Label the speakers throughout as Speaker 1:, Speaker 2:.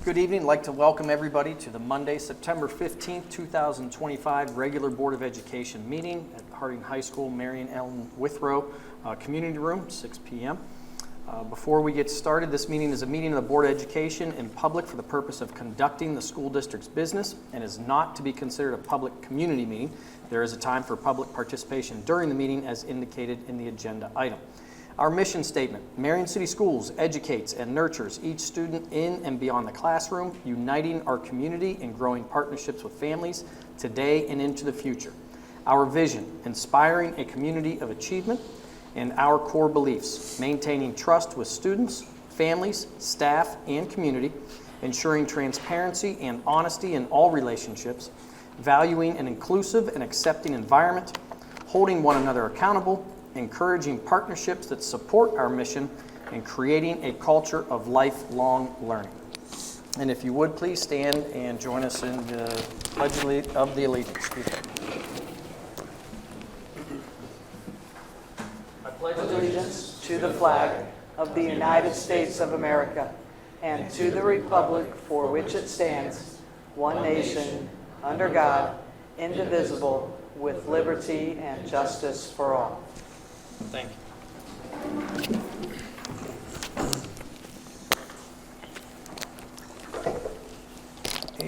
Speaker 1: Good evening. I'd like to welcome everybody to the Monday, September 15th, 2025 regular Board of Education meeting at Harding High School, Marion Ellen Withrow Community Room, 6 p.m. Before we get started, this meeting is a meeting of the Board of Education in public for the purpose of conducting the school district's business and is not to be considered a public community meeting. There is a time for public participation during the meeting as indicated in the agenda item. Our mission statement: Marion City Schools educates and nurtures each student in and beyond the classroom, uniting our community and growing partnerships with families today and into the future. Our vision: inspiring a community of achievement, and our core beliefs: maintaining trust with students, families, staff, and community, ensuring transparency and honesty in all relationships, valuing an inclusive and accepting environment, holding one another accountable, encouraging partnerships that support our mission, and creating a culture of lifelong learning. And if you would please stand and join us in the Pledge of the Allegiance.
Speaker 2: I pledge allegiance to the flag of the United States of America and to the republic for which it stands, one nation, under God, indivisible, with liberty and justice for all.
Speaker 1: Thank you.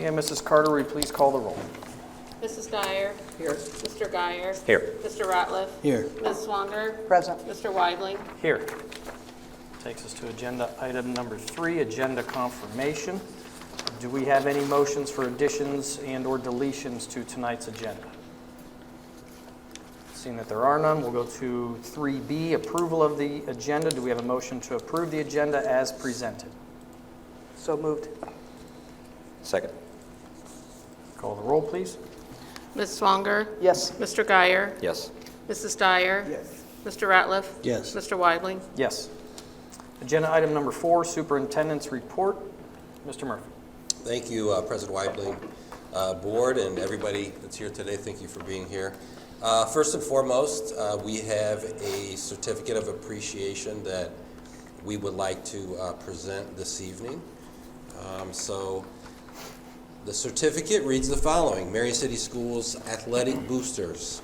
Speaker 1: And Mrs. Carter, will you please call the roll?
Speaker 3: Mrs. Dyer.
Speaker 2: Here.
Speaker 3: Mr. Geyer.
Speaker 1: Here.
Speaker 3: Mr. Ratliff.
Speaker 2: Here.
Speaker 3: Ms. Swanger.
Speaker 2: Present.
Speaker 3: Mr. Weibling.
Speaker 1: Here. Takes us to agenda item number 3, agenda confirmation. Do we have any motions for additions and or deletions to tonight's agenda? Seeing that there are none, we'll go to 3B, approval of the agenda. Do we have a motion to approve the agenda as presented?
Speaker 2: So moved.
Speaker 4: Second.
Speaker 1: Call the roll, please.
Speaker 3: Ms. Swanger.
Speaker 2: Yes.
Speaker 3: Mr. Geyer.
Speaker 4: Yes.
Speaker 3: Mrs. Dyer.
Speaker 2: Yes.
Speaker 3: Mr. Ratliff.
Speaker 4: Yes.
Speaker 3: Mr. Weibling.
Speaker 1: Yes. Agenda item number 4, superintendent's report. Mr. Murphy.
Speaker 5: Thank you, President Weibling, Board, and everybody that's here today. Thank you for being here. First and foremost, we have a certificate of appreciation that we would like to present this evening. So the certificate reads the following: Marion City Schools Athletic Boosters.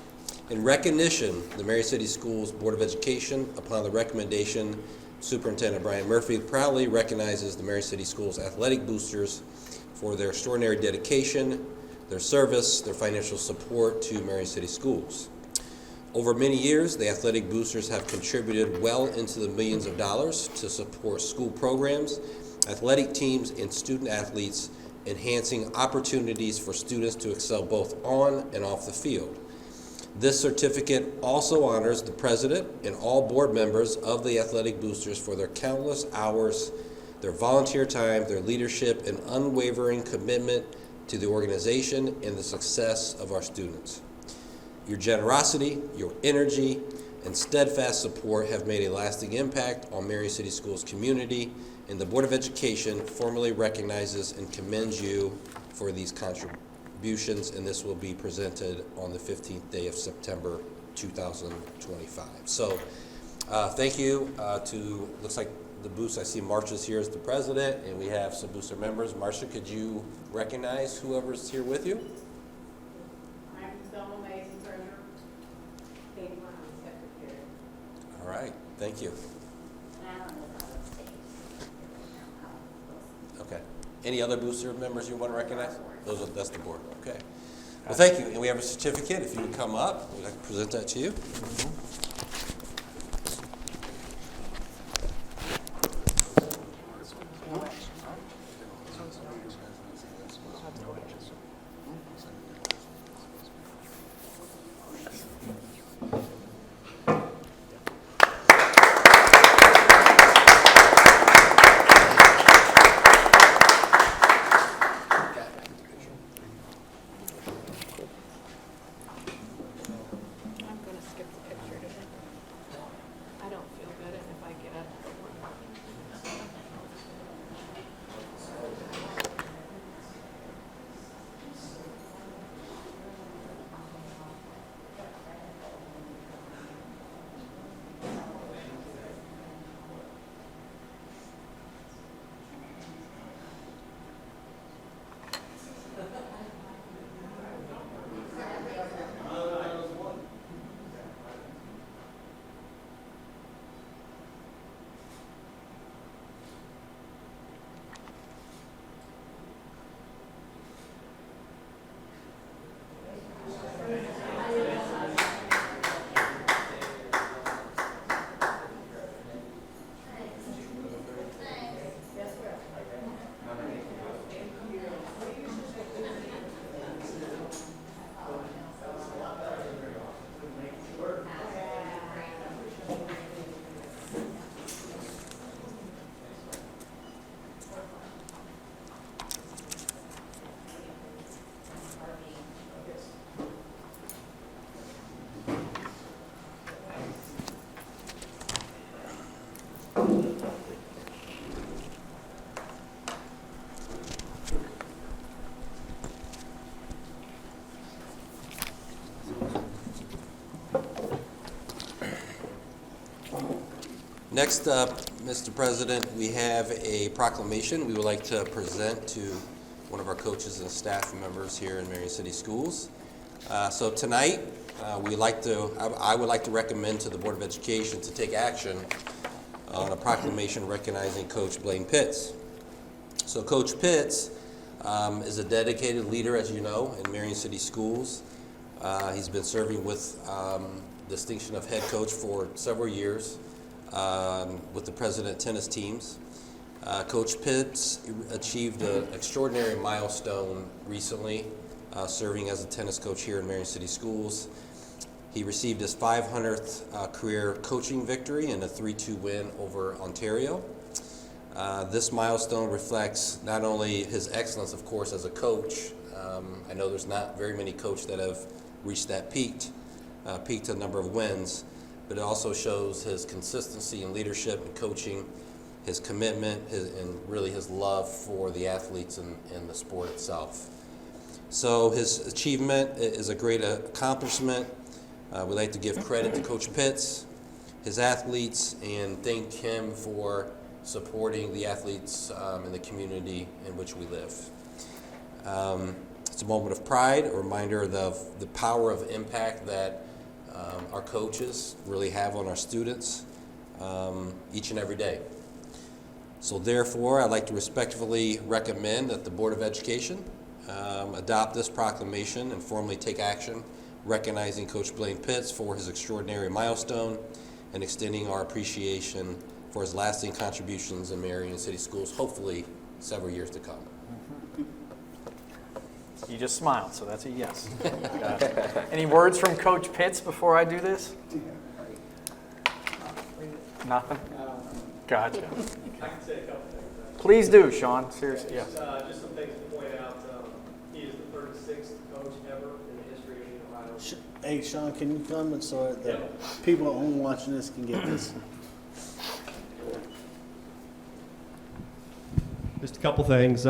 Speaker 5: In recognition, the Marion City Schools Board of Education, upon the recommendation Superintendent Brian Murphy, proudly recognizes the Marion City Schools Athletic Boosters for their extraordinary dedication, their service, their financial support to Marion City Schools. Over many years, the athletic boosters have contributed well into the millions of dollars to support school programs, athletic teams, and student athletes, enhancing opportunities for students to excel both on and off the field. This certificate also honors the president and all board members of the athletic boosters for their countless hours, their volunteer time, their leadership, and unwavering commitment to the organization and the success of our students. Your generosity, your energy, and steadfast support have made a lasting impact on Marion City Schools community, and the Board of Education formally recognizes and commends you for these contributions, and this will be presented on the 15th day of September 2025. So thank you to, looks like the boost, I see Marcia's here as the president, and we have some booster members. Marcia, could you recognize whoever's here with you?
Speaker 6: I'm Selma Mason, treasurer. Katie Brown, secretary.
Speaker 5: All right, thank you. Okay. Any other booster members you want to recognize? That's the board. Okay. Well, thank you. And we have a certificate. If you would come up, we'd like to present that to you.
Speaker 3: I'm going to skip the picture today.
Speaker 5: Next up, Mr. President, we have a proclamation we would like to present to one of our coaches and staff members here in Marion City Schools. So tonight, I would like to recommend to the Board of Education to take action on a proclamation recognizing Coach Blaine Pitts. So Coach Pitts is a dedicated leader, as you know, in Marion City Schools. He's been serving with distinction of head coach for several years with the President tennis teams. Coach Pitts achieved an extraordinary milestone recently, serving as a tennis coach here in Marion City Schools. He received his 500th career coaching victory in a 3-2 win over Ontario. This milestone reflects not only his excellence, of course, as a coach. I know there's not very many coaches that have reached that peaked a number of wins, but it also shows his consistency in leadership and coaching, his commitment, and really his love for the athletes and the sport itself. So his achievement is a great accomplishment. We'd like to give credit to Coach Pitts, his athletes, and thank him for supporting the athletes in the community in which we live. It's a moment of pride, a reminder of the power of impact that our coaches really have on our students each and every day. So therefore, I'd like to respectfully recommend that the Board of Education adopt this proclamation and formally take action recognizing Coach Blaine Pitts for his extraordinary milestone and extending our appreciation for his lasting contributions in Marion City Schools, hopefully several years to come.
Speaker 1: You just smiled, so that's a yes. Any words from Coach Pitts before I do this? Nothing? Gotcha.
Speaker 7: I can say a couple things.
Speaker 1: Please do, Sean. Seriously, yeah.
Speaker 7: Just some things to point out. He is the 36th coach ever in the history of Ohio.
Speaker 8: Hey, Sean, can you come and so that people at home watching this can get this?
Speaker 7: Just a couple things.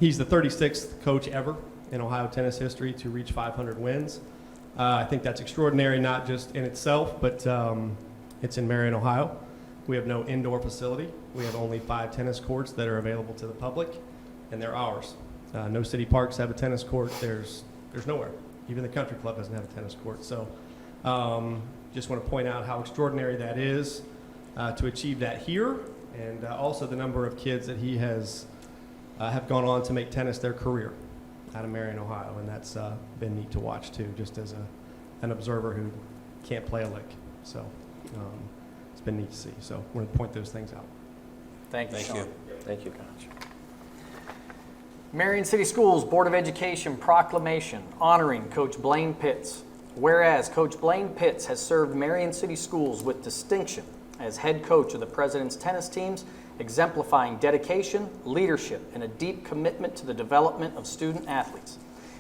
Speaker 7: He's the 36th coach ever in Ohio tennis history to reach 500 wins. I think that's extraordinary, not just in itself, but it's in Marion, Ohio. We have no indoor facility. We have only 5 tennis courts that are available to the public, and they're ours. No city parks have a tennis court. There's nowhere. Even the country club doesn't have a tennis court. So just want to point out how extraordinary that is to achieve that here, and also the number of kids that he has have gone on to make tennis their career out of Marion, Ohio, and that's been neat to watch too, just as an observer who can't play a lick. So it's been neat to see. So I want to point those things out.
Speaker 1: Thank you, Sean.
Speaker 4: Thank you.
Speaker 1: Marion City Schools Board of Education proclamation honoring Coach Blaine Pitts. Whereas Coach Blaine Pitts has served Marion City Schools with distinction as head coach of the President's tennis teams, exemplifying dedication, leadership, and a deep commitment to the development of student athletes.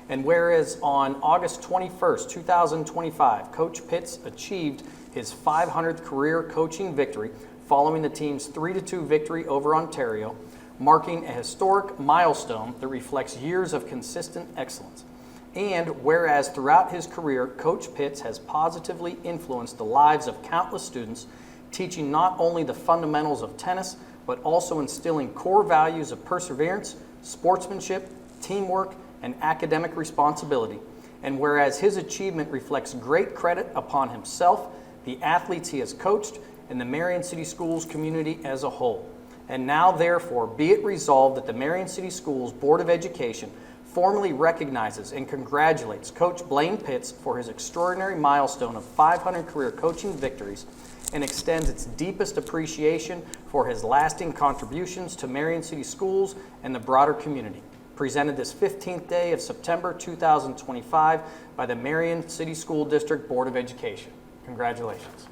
Speaker 1: And whereas on August 21st, 2025, Coach Pitts achieved his 500th career coaching victory following the team's 3-2 victory over Ontario, marking a historic milestone that reflects years of consistent excellence. And whereas throughout his career, Coach Pitts has positively influenced the lives of countless students, teaching not only the fundamentals of tennis, but also instilling core values of perseverance, sportsmanship, teamwork, and academic responsibility. And whereas his achievement reflects great credit upon himself, the athletes he has coached, and the Marion City Schools community as a whole. And now, therefore, be it resolved that the Marion City Schools Board of Education formally recognizes and congratulates Coach Blaine Pitts for his extraordinary milestone of 500 career coaching victories and extends its deepest appreciation for his lasting contributions to Marion City Schools and the broader community. Presented this 15th day of September 2025 by the Marion City School District Board of Education. Congratulations.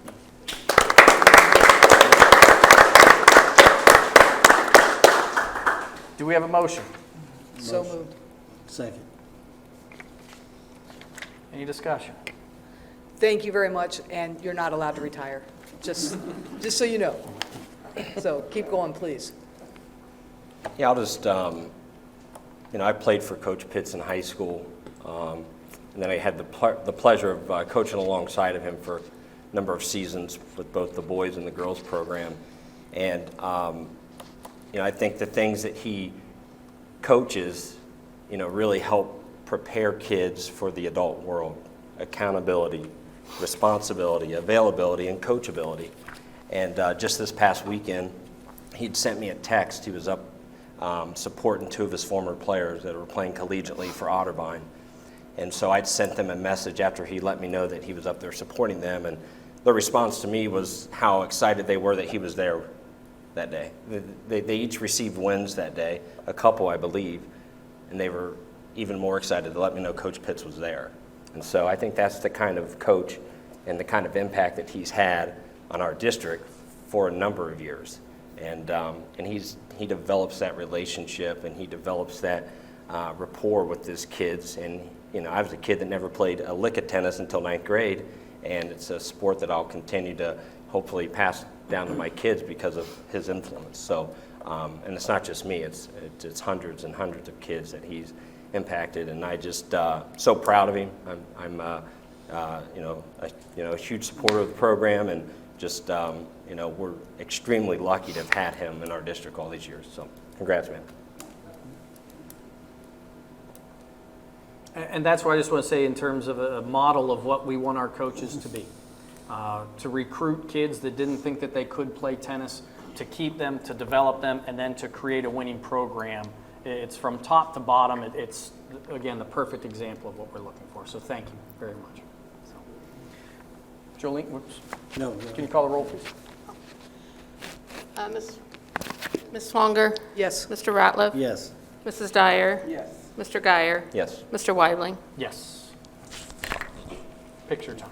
Speaker 1: Do we have a motion?
Speaker 2: So moved.
Speaker 8: Second.
Speaker 1: Any discussion?
Speaker 2: Thank you very much, and you're not allowed to retire, just so you know. So keep going, please.
Speaker 9: Yeah, I'll just, I played for Coach Pitts in high school, and then I had the pleasure of coaching alongside of him for a number of seasons with both the boys and the girls program. And, I think the things that he coaches, really help prepare kids for the adult world. Accountability, responsibility, availability, and coachability. And just this past weekend, he'd sent me a text. He was up supporting two of his former players that were playing collegiately for Otterbein. And so I'd sent them a message after he let me know that he was up there supporting them. And their response to me was how excited they were that he was there that day. They each received wins that day, a couple, I believe, and they were even more excited to let me know Coach Pitts was there. And so I think that's the kind of coach and the kind of impact that he's had on our district for a number of years. And he develops that relationship, and he develops that rapport with his kids. And I was a kid that never played a lick of tennis until 9th grade, and it's a sport that I'll continue to hopefully pass down to my kids because of his influence. So, and it's not just me; it's hundreds and hundreds of kids that he's impacted, and I just so proud of him. I'm a huge supporter of the program, and just we're extremely lucky to have had him in our district all these years. So, congrats, man.
Speaker 1: And that's what I just want to say in terms of a model of what we want our coaches to be. To recruit kids that didn't think that they could play tennis, to keep them, to develop them, and then to create a winning program. It's from top to bottom. It's, again, the perfect example of what we're looking for. So thank you very much. So, Jolene, whoops.
Speaker 8: No.
Speaker 1: Can you call the roll, please?
Speaker 3: Ms. Swanger,
Speaker 2: Yes.
Speaker 3: Mr. Ratliff,
Speaker 8: Yes.
Speaker 3: Mrs. Dyer,
Speaker 2: Yes.
Speaker 3: Mr. Guyer,
Speaker 9: Yes.
Speaker 3: Mr. Weibling.
Speaker 1: Yes. Picture time.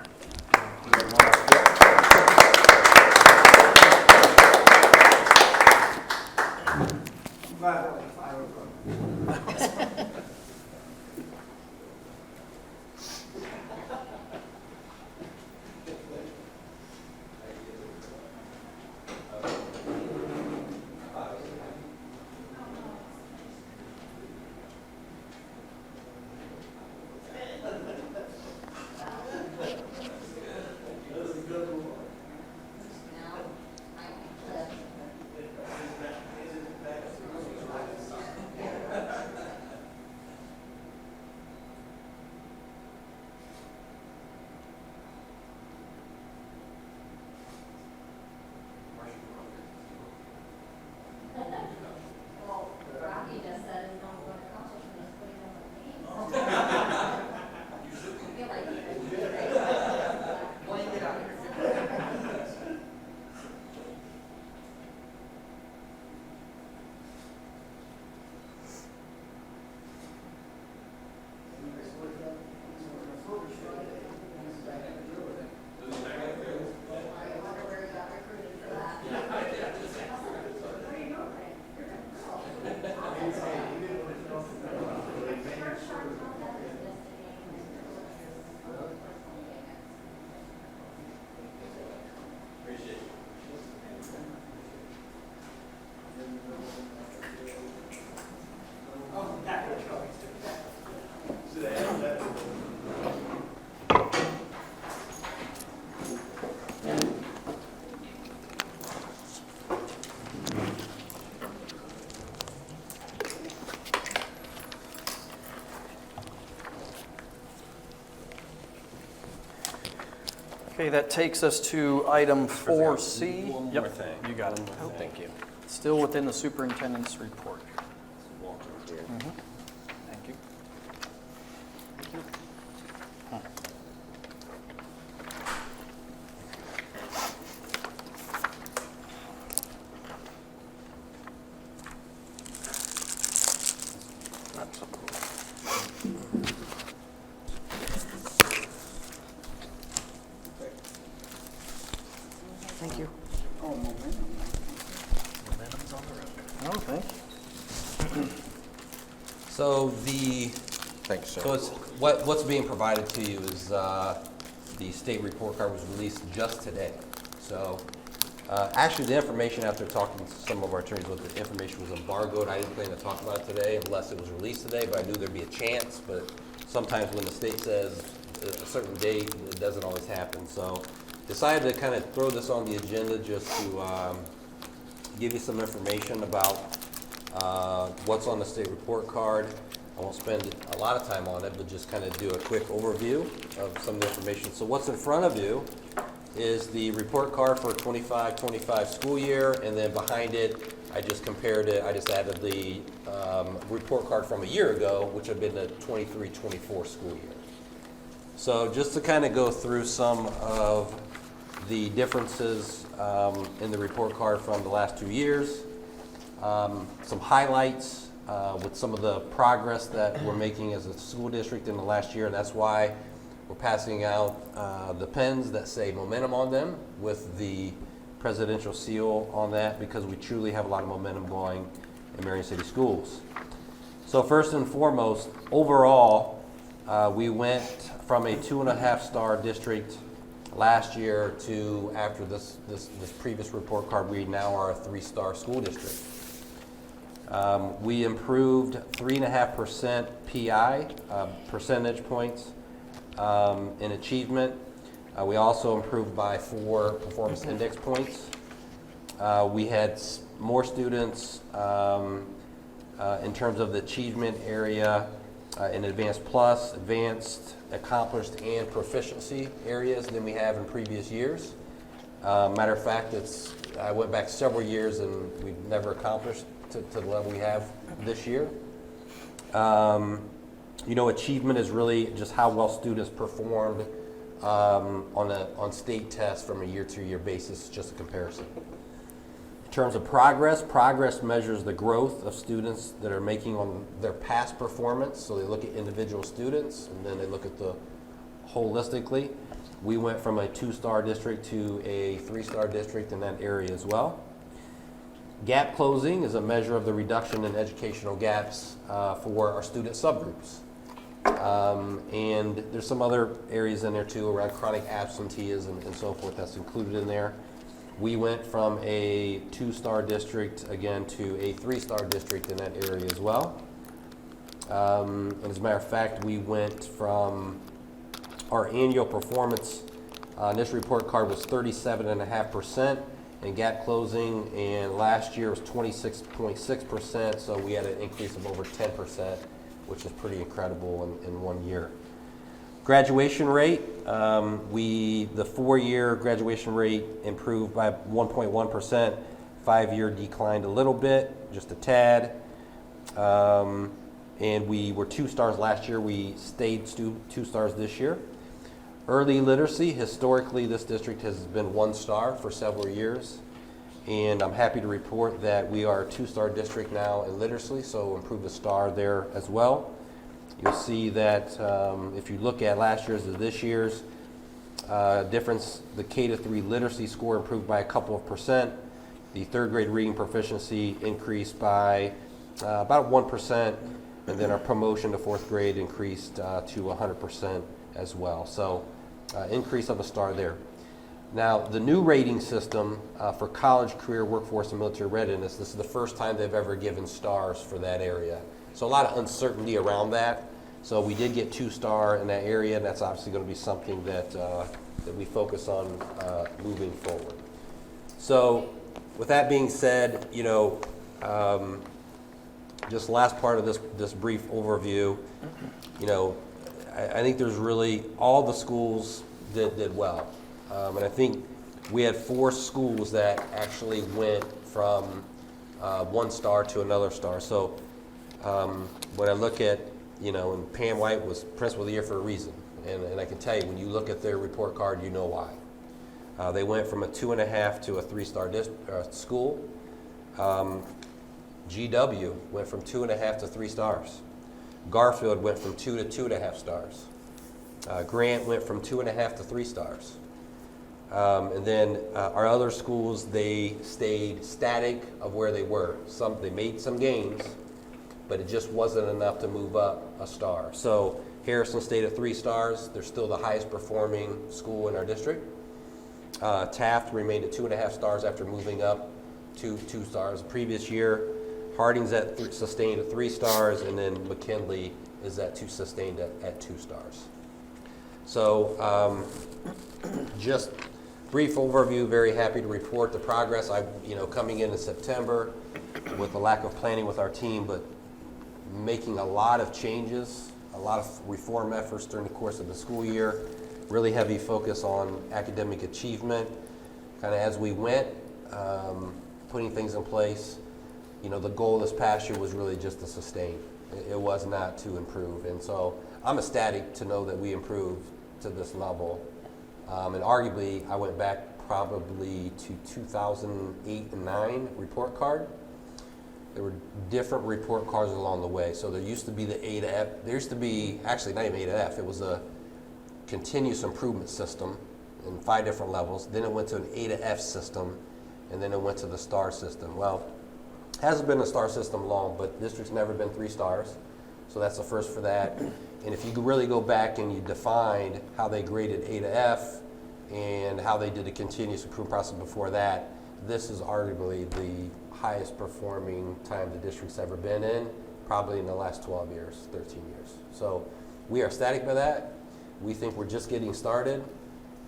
Speaker 1: Okay, that takes us to item 4C.
Speaker 5: One more
Speaker 1: Yep,
Speaker 5: thing.
Speaker 1: you got it.
Speaker 9: Thank you.
Speaker 1: Still within the superintendent's report. Thank you.
Speaker 2: Thank you.
Speaker 8: Oh, momentum.
Speaker 1: No, thank you.
Speaker 5: So
Speaker 9: Thanks, sir.
Speaker 5: So what's being provided to you is the state report card was released just today. So Actually, the information, after talking to some of our attorneys, the information was embargoed. I didn't plan to talk about it today unless it was released today, but I knew there'd be a chance. But sometimes when the state says a certain date, it doesn't always happen. So decided to kind of throw this on the agenda just to give you some information about what's on the state report card. I won't spend a lot of time on it, but just kind of do a quick overview of some of the information. So what's in front of you is the report card for 25-25 school year, and then behind it, I just compared it, I just added the report card from a year ago, which had been the 23-24 school year. So just to kind of go through some of the differences in the report card from the last 2 years, some highlights with some of the progress that we're making as a school district in the last year, and that's why we're passing out the pens that say momentum on them with the presidential seal on that, because we truly have a lot of momentum going in Marion City Schools. So first and foremost, overall, we went from a 2.5-star district last year to, after this previous report card, we now are a 3-star school district. We improved 3.5% PI, percentage points in achievement. We also improved by 4 performance index points. We had more students in terms of the achievement area in Advanced Plus, Advanced, Accomplished, and Proficiency areas than we have in previous years. Matter of fact, I went back several years and we've never accomplished to the level we have this year. You know, achievement is really just how well students performed on state tests from a year-to-year basis, just a comparison. In terms of progress measures the growth of students that are making on their past performance. So they look at individual students and then they look at the holistically. We went from a 2-star district to a 3-star district in that area as well. Gap closing is a measure of the reduction in educational gaps for our student subgroups. And there's some other areas in there too around chronic absenteeism and so forth that's included in there. We went from a 2-star district again to a 3-star district in that area as well. And as a matter of fact, we went from our annual performance, this report card was 37.5% in gap closing, and last year was 26.6%, so we had an increase of over 10%, which is pretty incredible in 1 year. Graduation rate, the 4-year graduation rate improved by 1.1%, 5-year declined a little bit, just a tad. And we were 2 stars last year, we stayed 2 stars this year. Early literacy, historically this district has been 1 star for several years, and I'm happy to report that we are a 2-star district now in literacy, so improved a star there as well. You'll see that if you look at last year's to this year's difference, the K-3 literacy score improved by a couple of percent. The 3rd grade reading proficiency increased by about 1%, and then our promotion to 4th grade increased to 100% as well. So increase of a star there. Now, the new rating system for college, career, workforce, and military readiness, this is the first time they've ever given stars for that area. So a lot of uncertainty around that. So we did get 2-star in that area, and that's obviously going to be something that we focus on moving forward. So with that being said, you know, just last part of this brief overview, you know, I think there's really, all the schools did well. And I think we had 4 schools that actually went from 1 star to another star. So when I look at, you know, and Pam White was Principal of the Year for a reason. And I can tell you, when you look at their report card, you know why. They went from a 2.5 to a 3-star school. GW went from 2.5 to 3 stars. Garfield went from 2 to 2.5 stars. Grant went from 2.5 to 3 stars. And then our other schools, they stayed static of where they were. They made some gains, but it just wasn't enough to move up a star. So Harrison stayed at 3 stars. They're still the highest performing school in our district. Taft remained at 2.5 stars after moving up to 2 stars the previous year. Harding's sustained at 3 stars, and then McKinley is sustained at 2 stars. So just brief overview, very happy to report the progress. Coming in September with a lack of planning with our team, but making a lot of changes, a lot of reform efforts during the course of the school year, really heavy focus on academic achievement, kind of as we went, putting things in place. The goal this past year was really just to sustain. It was not to improve. And so I'm ecstatic to know that we improved to this level. And arguably, I went back probably to 2008 and 9 report card. There were different report cards along the way. So there used to be the A to F. There used to be, actually not even A to F, it was a continuous improvement system in 5 different levels. Then it went to an A to F system, and then it went to the star system. Well, it hasn't been a star system long, but district's never been 3 stars. So that's the first for that. And if you really go back and you defined how they graded A to F and how they did the continuous improvement process before that, this is arguably the highest performing time the district's ever been in, probably in the last 12 years, 13 years. So we are ecstatic by that. We think we're just getting started,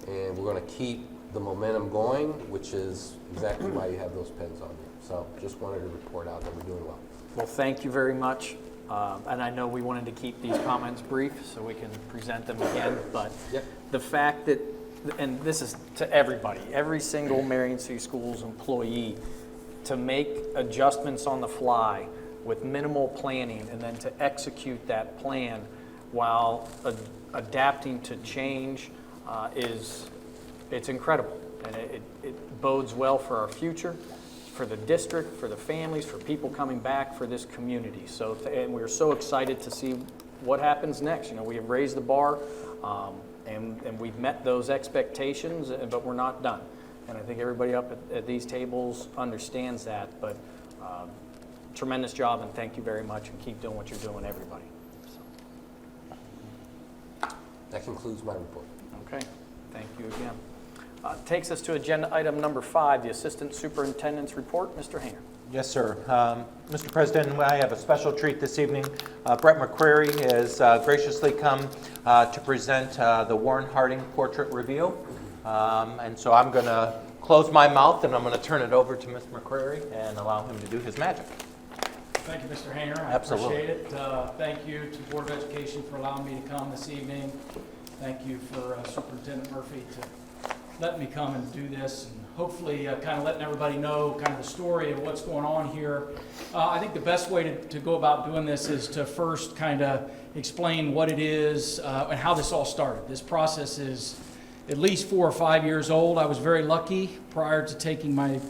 Speaker 5: and we're going to keep the momentum going, which is exactly why you have those pens on you. So just wanted to report out that we're doing well.
Speaker 1: Well, thank you very much. And I know we wanted to keep these comments brief so we can present them again, but
Speaker 5: Yep.
Speaker 1: the fact that, and this is to everybody, every single Marion City Schools employee, to make adjustments on the fly with minimal planning and then to execute that plan while adapting to change it's incredible. And it bodes well for our future, for the district, for the families, for people coming back, for this community. So, and we're so excited to see what happens next. We have raised the bar, and we've met those expectations, but we're not done. And I think everybody up at these tables understands that. But tremendous job, and thank you very much, and keep doing what you're doing, everybody.
Speaker 5: That concludes my report.
Speaker 1: Okay, thank you again. Takes us to agenda item number 5, the Assistant Superintendent's Report. Mr. Hanger.
Speaker 10: Yes, sir. Mr. President, I have a special treat this evening. Brett McCreary has graciously come to present the Warren Harding Portrait Review. And so I'm going to close my mouth and I'm going to turn it over to Mr. McCreary and allow him to do his magic.
Speaker 11: Thank you, Mr. Hanger. I
Speaker 10: Absolutely.
Speaker 11: appreciate it. Thank you to Board of Education for allowing me to come this evening. Thank you for Superintendent Murphy to let me come and do this, and hopefully kind of letting everybody know kind of the story of what's going on here. I think the best way to go about doing this is to first kind of explain what it is and how this all started. This process is at least 4 or 5 years old. I was very lucky prior to taking my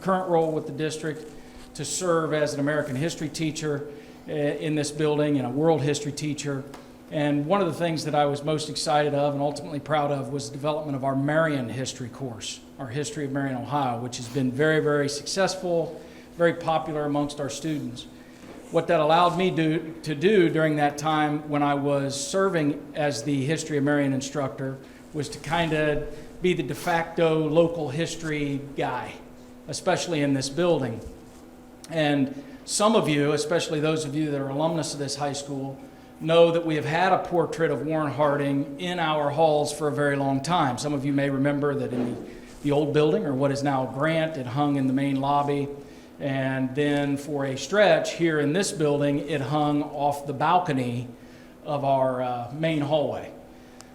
Speaker 11: current role with the district to serve as an American history teacher in this building and a world history teacher. And one of the things that I was most excited of and ultimately proud of was the development of our Marion history course, our history of Marion, Ohio, which has been very, very successful, very popular amongst our students. What that allowed me to do during that time when I was serving as the history of Marion instructor was to kind of be the de facto local history guy, especially in this building. And some of you, especially those of you that are alumnus of this high school, know that we have had a portrait of Warren Harding in our halls for a very long time. Some of you may remember that in the old building, or what is now Grant, it hung in the main lobby. And then for a stretch here in this building, it hung off the balcony of our main hallway.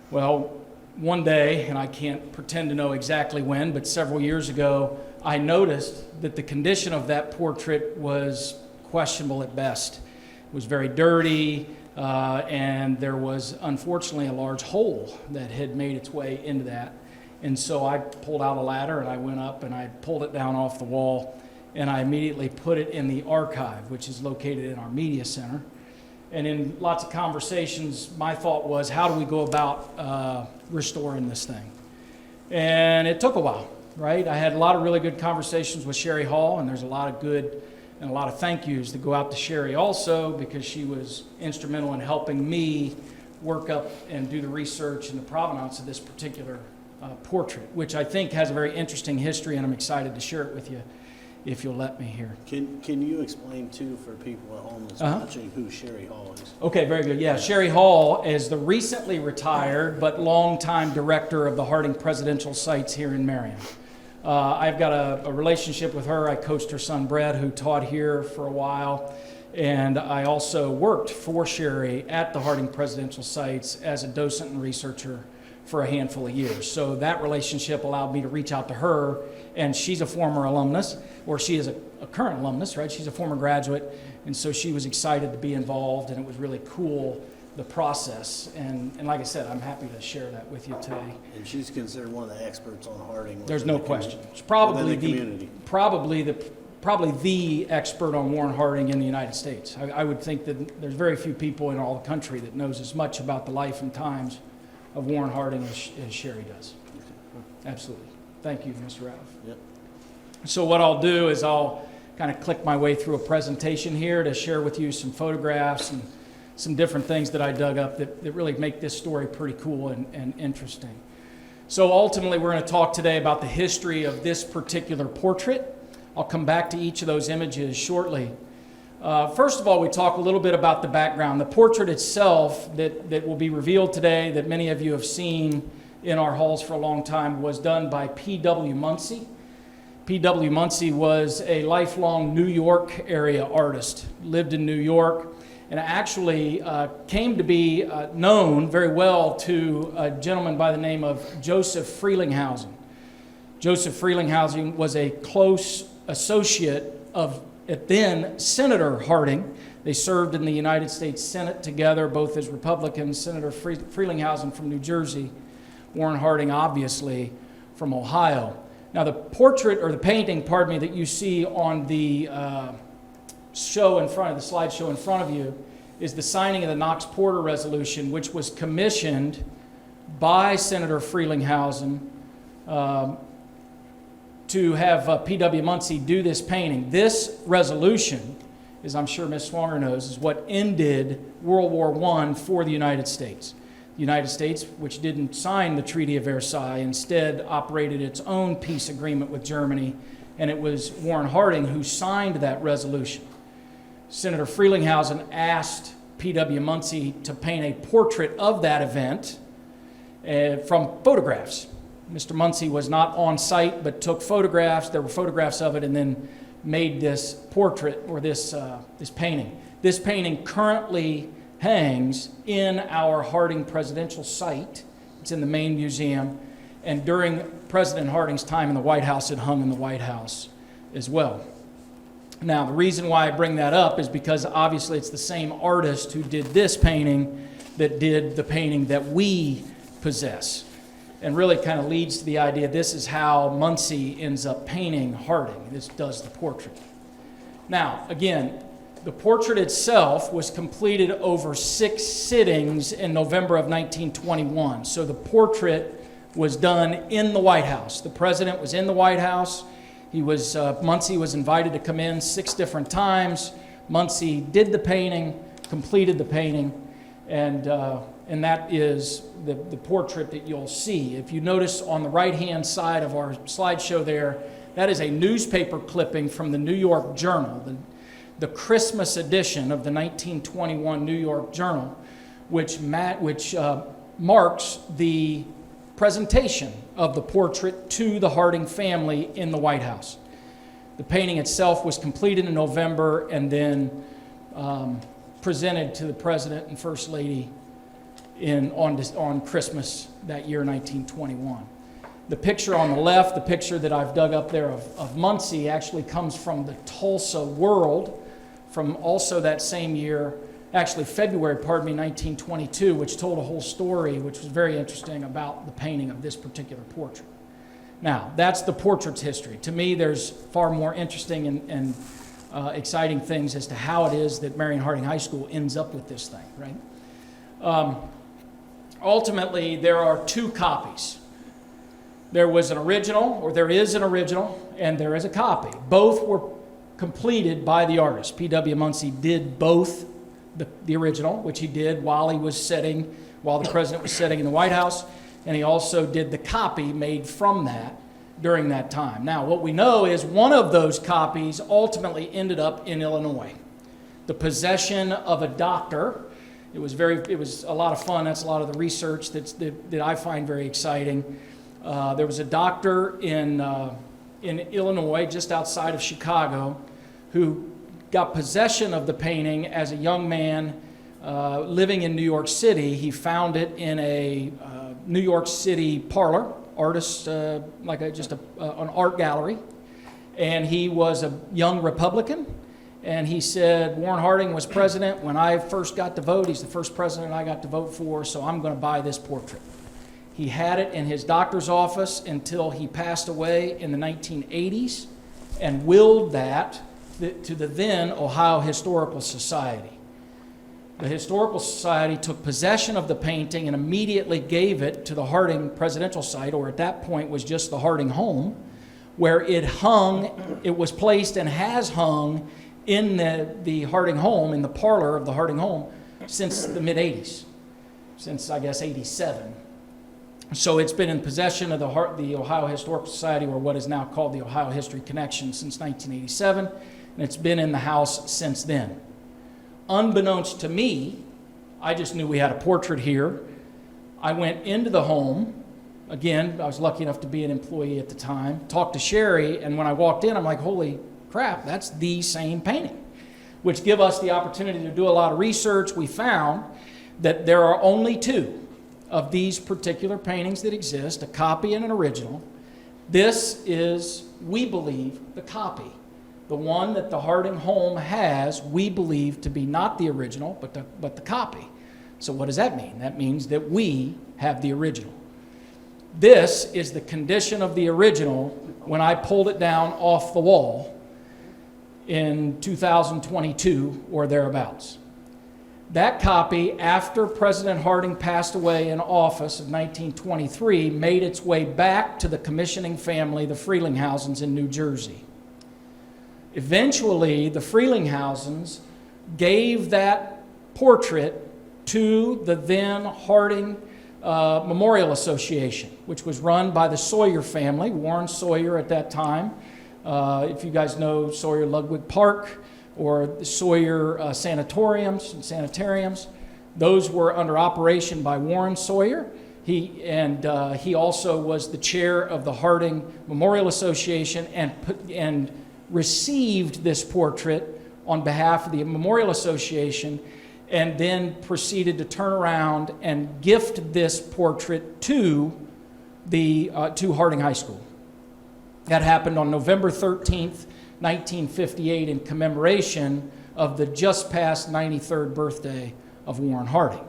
Speaker 11: Well, one day, and I can't pretend to know exactly when, but several years ago, I noticed that the condition of that portrait was questionable at best. It was very dirty, and there was unfortunately a large hole that had made its way into that. And so I pulled out a ladder and I went up and I pulled it down off the wall, and I immediately put it in the archive, which is located in our media center. And in lots of conversations, my thought was, how do we go about restoring this thing? And it took a while, right? I had a lot of really good conversations with Sherry Hall, and there's a lot of good and a lot of thank yous that go out to Sherry also, because she was instrumental in helping me work up and do the research and the provenance of this particular portrait, which I think has a very interesting history, and I'm excited to share it with you if you'll let me here.
Speaker 8: Can you explain too for people at home that's watching who Sherry Hall is?
Speaker 11: Okay, very good. Yeah, Sherry Hall is the recently retired but longtime director of the Harding Presidential Sites here in Marion. I've got a relationship with her. I coached her son Brett, who taught here for a while, and I also worked for Sherry at the Harding Presidential Sites as a docent and researcher for a handful of years. So that relationship allowed me to reach out to her, and she's a former alumnus, or she is a current alumnus, right? She's a former graduate, and so she was excited to be involved, and it was really cool, the process. And like I said, I'm happy to share that with you today.
Speaker 8: And she's considered one of the experts on Harding.
Speaker 11: There's
Speaker 8: within
Speaker 11: no
Speaker 8: the
Speaker 11: question.
Speaker 8: community-
Speaker 11: She's probably
Speaker 8: within the community.
Speaker 11: probably the expert on Warren Harding in the United States. I would think that there's very few people in all the country that knows as much about the life and times of Warren Harding as Sherry does. Absolutely. Thank you, Mr. Ralph.
Speaker 8: Yep.
Speaker 11: So what I'll do is I'll kind of click my way through a presentation here to share with you some photographs and some different things that I dug up that really make this story pretty cool and interesting. So ultimately, we're going to talk today about the history of this particular portrait. I'll come back to each of those images shortly. First of all, we talk a little bit about the background. The portrait itself that will be revealed today, that many of you have seen in our halls for a long time, was done by P.W. Munsey. P.W. Munsey was a lifelong New York area artist, lived in New York, and actually came to be known very well to a gentleman by the name of Joseph Frelinghuysen. Joseph Frelinghuysen was a close associate of then Senator Harding. They served in the United States Senate together, both as Republicans. Senator Frelinghuysen from New Jersey, Warren Harding, obviously, from Ohio. Now, the portrait, or the painting, pardon me, that you see on the show in front of the slideshow in front of you is the signing of the Knox-Porter resolution, which was commissioned by Senator Frelinghuysen to have P.W. Munsey do this painting. This resolution, as I'm sure Ms. Swanger knows, is what ended World War I for the United States. The United States, which didn't sign the Treaty of Versailles, instead operated its own peace agreement with Germany, and it was Warren Harding who signed that resolution. Senator Frelinghuysen asked P.W. Munsey to paint a portrait of that event from photographs. Mr. Munsey was not on site, but took photographs. There were photographs of it, and then made this portrait, or this painting. This painting currently hangs in our Harding Presidential Site. It's in the main museum, and during President Harding's time in the White House, it hung in the White House as well. Now, the reason why I bring that up is because obviously it's the same artist who did this painting that did the painting that we possess, and really kind of leads to the idea this is how Munsey ends up painting Harding. This does the portrait. Now, again, the portrait itself was completed over 6 sittings in November of 1921. So the portrait was done in the White House. The president was in the White House. Munsey was invited to come in 6 different times. Munsey did the painting, completed the painting, and that is the portrait that you'll see. If you notice on the right-hand side of our slideshow there, that is a newspaper clipping from the New York Journal, the Christmas edition of the 1921 New York Journal, which marks the presentation of the portrait to the Harding family in the White House. The painting itself was completed in November and then presented to the President and First Lady on Christmas that year, 1921. The picture on the left, the picture that I've dug up there of Munsey, actually comes from the Tulsa World from also that same year, actually February, 1922, which told a whole story, which was very interesting about the painting of this particular portrait. Now, that's the portrait's history. To me, there's far more interesting and exciting things as to how it is that Marion Harding High School ends up with this thing, right? Ultimately, there are 2 copies. There was an original, or there is an original, and there is a copy. Both were completed by the artist. P.W. Munsey did both the original, which he did while the president was sitting in the White House, and he also did the copy made from that during that time. Now, what we know is one of those copies ultimately ended up in Illinois. The possession of a doctor. It was a lot of fun. That's a lot of the research that I find very exciting. There was a doctor in Illinois, just outside of Chicago, who got possession of the painting as a young man living in New York City. He found it in a New York City parlor, artist, an art gallery, and he was a young Republican. And he said, Warren Harding was president when I first got to vote. He's the first president I got to vote for, so I'm going to buy this portrait. He had it in his doctor's office until he passed away in the 1980s and willed that to the then Ohio Historical Society. The Historical Society took possession of the painting and immediately gave it to the Harding presidential site, or at that point was just the Harding home, where it hung, it was placed and has hung in the Harding home, in the parlor of the Harding home, since the mid-'80s, since, I guess, 87. So it's been in possession of the Ohio Historical Society, or what is now called the Ohio History Connection, since 1987, and it's been in the house since then. Unbeknownst to me, I just knew we had a portrait here. I went into the home. Again, I was lucky enough to be an employee at the time, talked to Sherry, and when I walked in, I'm like, holy crap, that's the same painting, which give us the opportunity to do a lot of research. We found that there are only two of these particular paintings that exist, a copy and an original. This is, we believe, the copy. The one that the Harding home has, we believe to be not the original, but the copy. So what does that mean? That means that we have the original. This is the condition of the original when I pulled it down off the wall in 2022 or thereabouts. That copy, after President Harding passed away in office of 1923, made its way back to the commissioning family, the Freelinghausens in New Jersey. Eventually, the Freelinghausens gave that portrait to the then Harding Memorial Association, which was run by the Sawyer family, Warren Sawyer at that time. If you guys know Sawyer Ludwig Park or the Sawyer sanatoriums and sanitariums, those were under operation by Warren Sawyer. He also was the chair of the Harding Memorial Association and received this portrait on behalf of the Memorial Association, and then proceeded to turn around and gift this portrait to Harding High School. That happened on November 13th, 1958, in commemoration of the just past 93rd birthday of Warren Harding.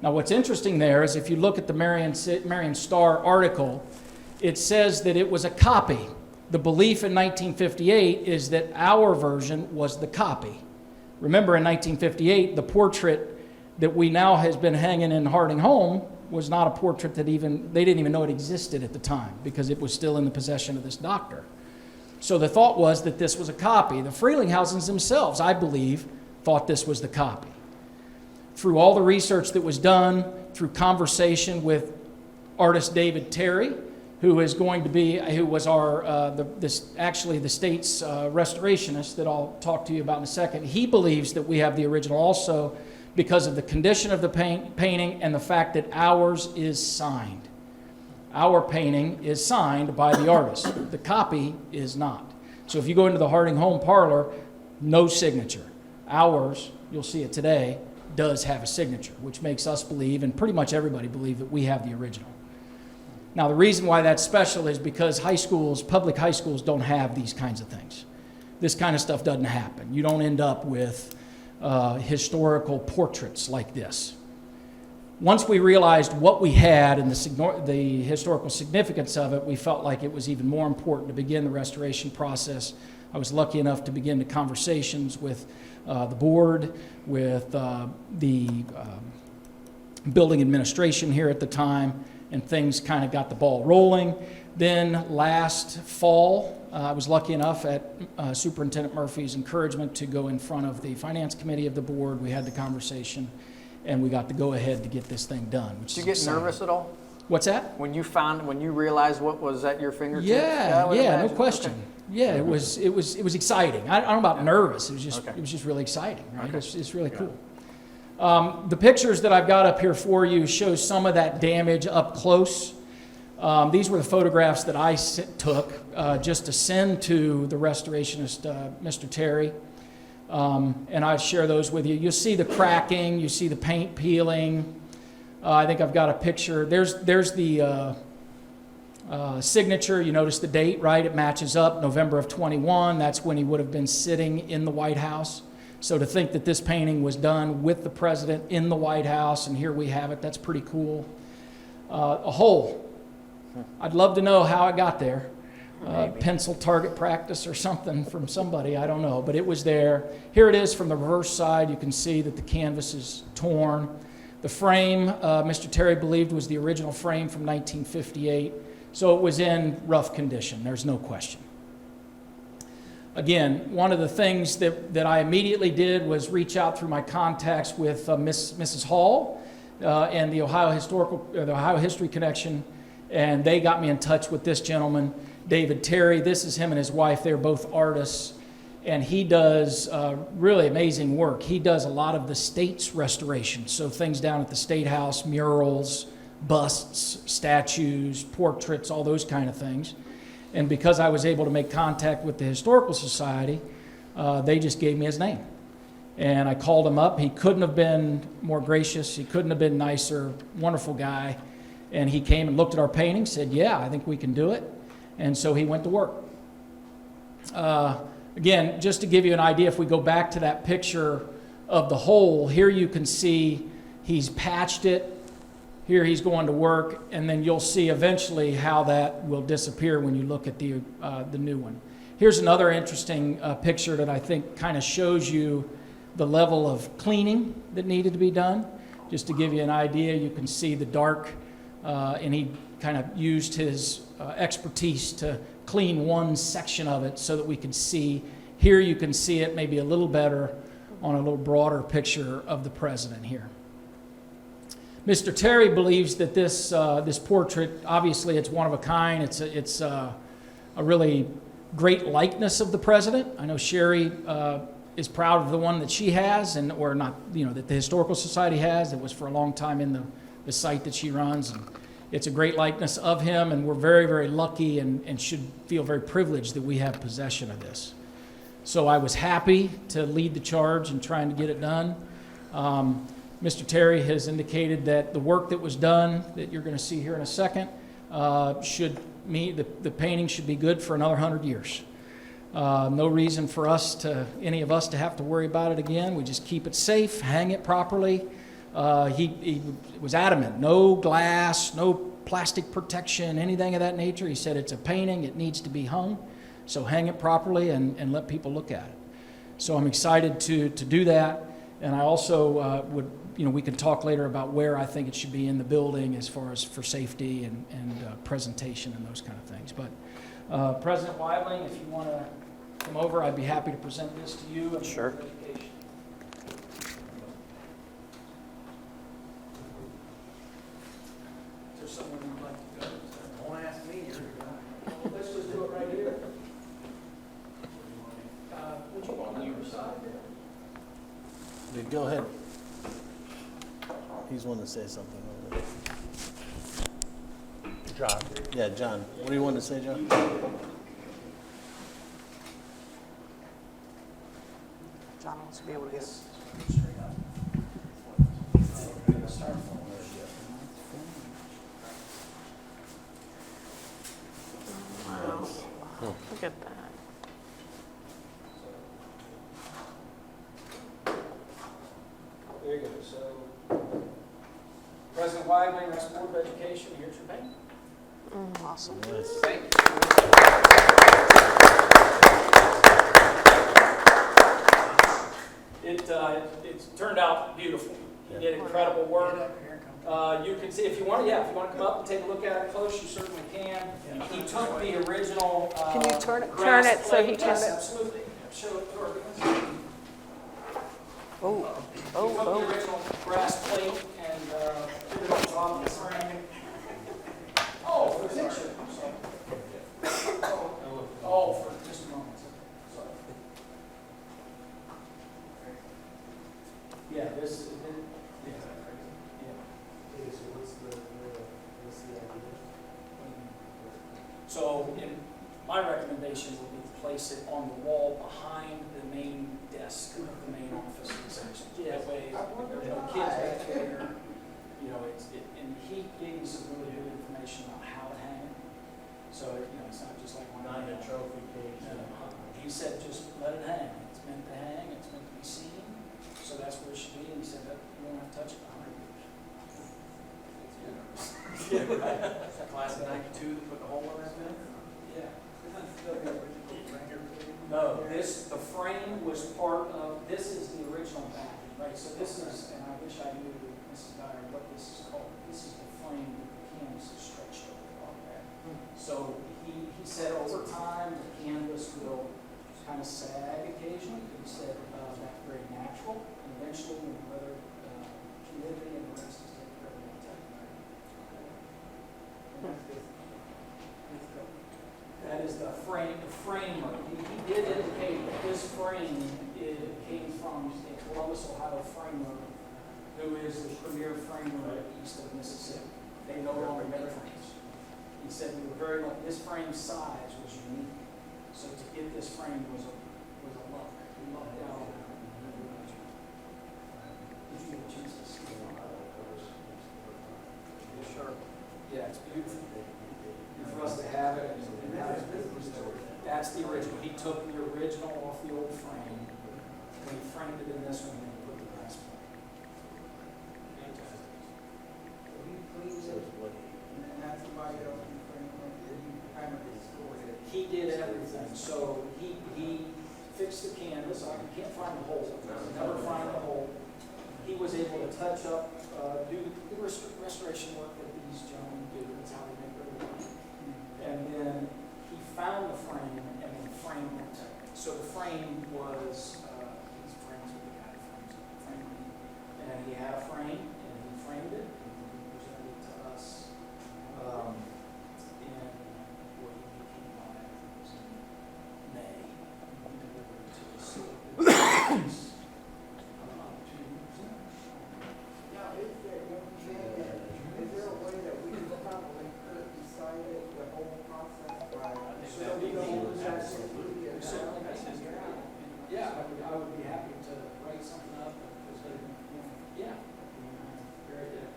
Speaker 11: Now, what's interesting there is if you look at the Marion Star article, it says that it was a copy. The belief in 1958 is that our version was the copy. Remember, in 1958, the portrait that we now has been hanging in Harding home was not a portrait that they didn't even know it existed at the time because it was still in the possession of this doctor. So the thought was that this was a copy. The Freelinghausens themselves, I believe, thought this was the copy. Through all the research that was done, through conversation with artist David Terry, who was the state's restorationist that I'll talk to you about in a second. He believes that we have the original also because of the condition of the painting and the fact that ours is signed. Our painting is signed by the artist. The copy is not. So if you go into the Harding home parlor, no signature. Ours, you'll see it today, does have a signature, which makes us believe, and pretty much everybody believe, that we have the original. Now, the reason why that's special is because high schools, public high schools, don't have these kinds of things. This kind of stuff doesn't happen. You don't end up with historical portraits like this. Once we realized what we had and the historical significance of it, we felt like it was even more important to begin the restoration process. I was lucky enough to begin the conversations with the board, with the building administration here at the time, and things kind of got the ball rolling. Then last fall, I was lucky enough at Superintendent Murphy's encouragement to go in front of the Finance Committee of the board. We had the conversation, and we got the go-ahead to get this thing done.
Speaker 1: Did you get nervous at all?
Speaker 11: What's that?
Speaker 1: When you realized what was at your fingertips?
Speaker 11: Yeah,
Speaker 1: I would
Speaker 11: no
Speaker 1: imagine.
Speaker 11: question.
Speaker 1: Okay.
Speaker 11: Yeah, it was exciting. I don't know about nervous. It was
Speaker 1: Okay.
Speaker 11: just really exciting. Right?
Speaker 1: Okay.
Speaker 11: It's really cool. The pictures that I've got up here for you show some of that damage up close. These were the photographs that I took just to send to the restorationist, Mr. Terry. And I share those with you. You'll see the cracking. You see the paint peeling. I think I've got a picture. There's the signature. You notice the date, right? It matches up, November of 21. That's when he would have been sitting in the White House. So to think that this painting was done with the president in the White House, and here we have it, that's pretty cool. A hole. I'd love to know how it got there. Pencil target practice or something from somebody, I don't know, but it was there. Here it is from the reverse side. You can see that the canvas is torn. The frame, Mr. Terry believed was the original frame from 1958, so it was in rough condition, there's no question. Again, one of the things that I immediately did was reach out through my contacts with Mrs. Hall and the Ohio History Connection, and they got me in touch with this gentleman, David Terry. This is him and his wife. They're both artists, and he does really amazing work. He does a lot of the state's restoration, so things down at the State House, murals, busts, statues, portraits, all those kind of things. And because I was able to make contact with the Historical Society, they just gave me his name. And I called him up. He couldn't have been more gracious. He couldn't have been nicer. Wonderful guy. And he came and looked at our painting, said, yeah, I think we can do it. And so he went to work. Again, just to give you an idea, if we go back to that picture of the hole, here you can see he's patched it. Here he's going to work, and then you'll see eventually how that will disappear when you look at the new one. Here's another interesting picture that I think kind of shows you the level of cleaning that needed to be done. Just to give you an idea, you can see the dark, and he kind of used his expertise to clean one section of it so that we could see. Here you can see it maybe a little better on a little broader picture of the president here. Mr. Terry believes that this portrait, obviously it's one of a kind. It's a really great likeness of the president. I know Sherry is proud of the one that she has, or not, that the Historical Society has. It was for a long time in the site that she runs. And it's a great likeness of him, and we're very, very lucky and should feel very privileged that we have possession of this. So I was happy to lead the charge in trying to get it done. Mr. Terry has indicated that the work that was done, that you're going to see here in a second, the painting should be good for another 100 years. No reason for any of us to have to worry about it again. We just keep it safe, hang it properly. He was adamant, no glass, no plastic protection, anything of that nature. He said it's a painting, it needs to be hung, so hang it properly and let people look at it. So I'm excited to do that, and I also we can talk later about where I think it should be in the building as far as for safety and presentation and those kind of things. But President Weibling, if you want to come over, I'd be happy to present this to you.
Speaker 1: Sure.
Speaker 11: Someone would like to go. Don't ask me. Let's just do it right here. Would you go on the other side?
Speaker 8: Go ahead. He's wanting to say something over there.
Speaker 10: John.
Speaker 8: Yeah, John. What do you want to say, John?
Speaker 2: John wants to be able to get.
Speaker 3: Wow. Look at that.
Speaker 11: There you go. So, President Weibling, that's Board of Education. Here's your painting.
Speaker 2: Awesome.
Speaker 8: Nice.
Speaker 11: Thank you. It turned out beautiful. He did incredible work. You can see if you want to come up and take a look at it close, you certainly can. He took the original.
Speaker 2: Can you turn it
Speaker 11: grass
Speaker 2: so he
Speaker 11: plate.
Speaker 2: can?
Speaker 11: Yes, absolutely. Show it to our guys. He took the original grass plate and did it on top of the frame. Yeah, this is, yeah.
Speaker 8: Okay, so what's the idea?
Speaker 11: So my recommendation would be to place it on the wall behind the main desk of the main office. That way, there's no kids back there. You know, and he gave me some really good information about how to hang it. So, it's not just like one.
Speaker 8: Not a trophy case.
Speaker 11: No, he said just let it hang. It's meant to hang, it's meant to be seen. So that's where it should be. And he said that you won't have to touch it for 100 years. Yeah, right.
Speaker 1: Class of 92 to put the hole in that thing?
Speaker 11: Yeah. No, the frame was part of, this is the original backing, right? So this is, and I wish I knew, Mrs. Dyer, what this is called. This is the frame that the canvas is stretched over on that. So he said over time, the canvas will kind of sag occasionally. He said that's very natural, and eventually, when the weather, humidity and the rest is taken care of, it'll take care of it. That is the frame, the framer. He did indicate that this frame came from a Columbus, Ohio framer, who is the premier framer east of Mississippi. They no longer make frames. He said we were very lucky. This frame size was unique. So to get this frame was a luck. We lucked out. Did you get a chance to see it? Sure. Yeah, it's beautiful. And for us to have it, that's the original. He took the original off the old frame, and he framed it in this one, and he put the glass plate. Fantastic.
Speaker 6: And that's why you don't frame it, you kind of restored it.
Speaker 11: He did everything. So he fixed the canvas. I can't find the hole. Never find the hole. He was able to touch up, do the restoration work that these gentlemen do. That's how they make their living. And then he found the frame and then framed it. So the frame was, these frames are the guy frames it. And he had a frame and he framed it and he presented it to us. And what he came by, I think it was in May. He delivered it to us. So
Speaker 6: Now, is there a way that we probably could decide the whole process by?
Speaker 11: Yeah, I would be happy to write something up. Yeah.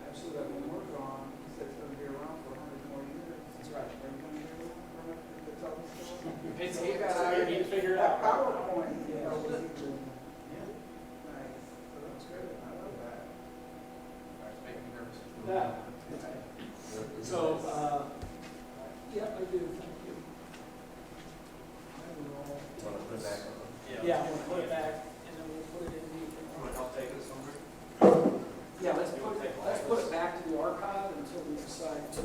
Speaker 11: Absolutely.
Speaker 6: That we work on, he said it's gonna be around for 100 more years.
Speaker 11: That's right.
Speaker 6: Are you gonna do it for the total store?
Speaker 11: It's,
Speaker 6: So we
Speaker 11: you
Speaker 6: gotta
Speaker 11: need to figure it out.
Speaker 6: PowerPoint,
Speaker 11: Yeah.
Speaker 6: Nice.
Speaker 11: Yeah.
Speaker 6: So that's good. I love that.
Speaker 11: Yeah. So, yeah, I do, thank you. Yeah, we'll put it back, and then we'll put it in the.
Speaker 1: I'll take this over.
Speaker 11: Yeah, let's put it back to the archive until we decide to.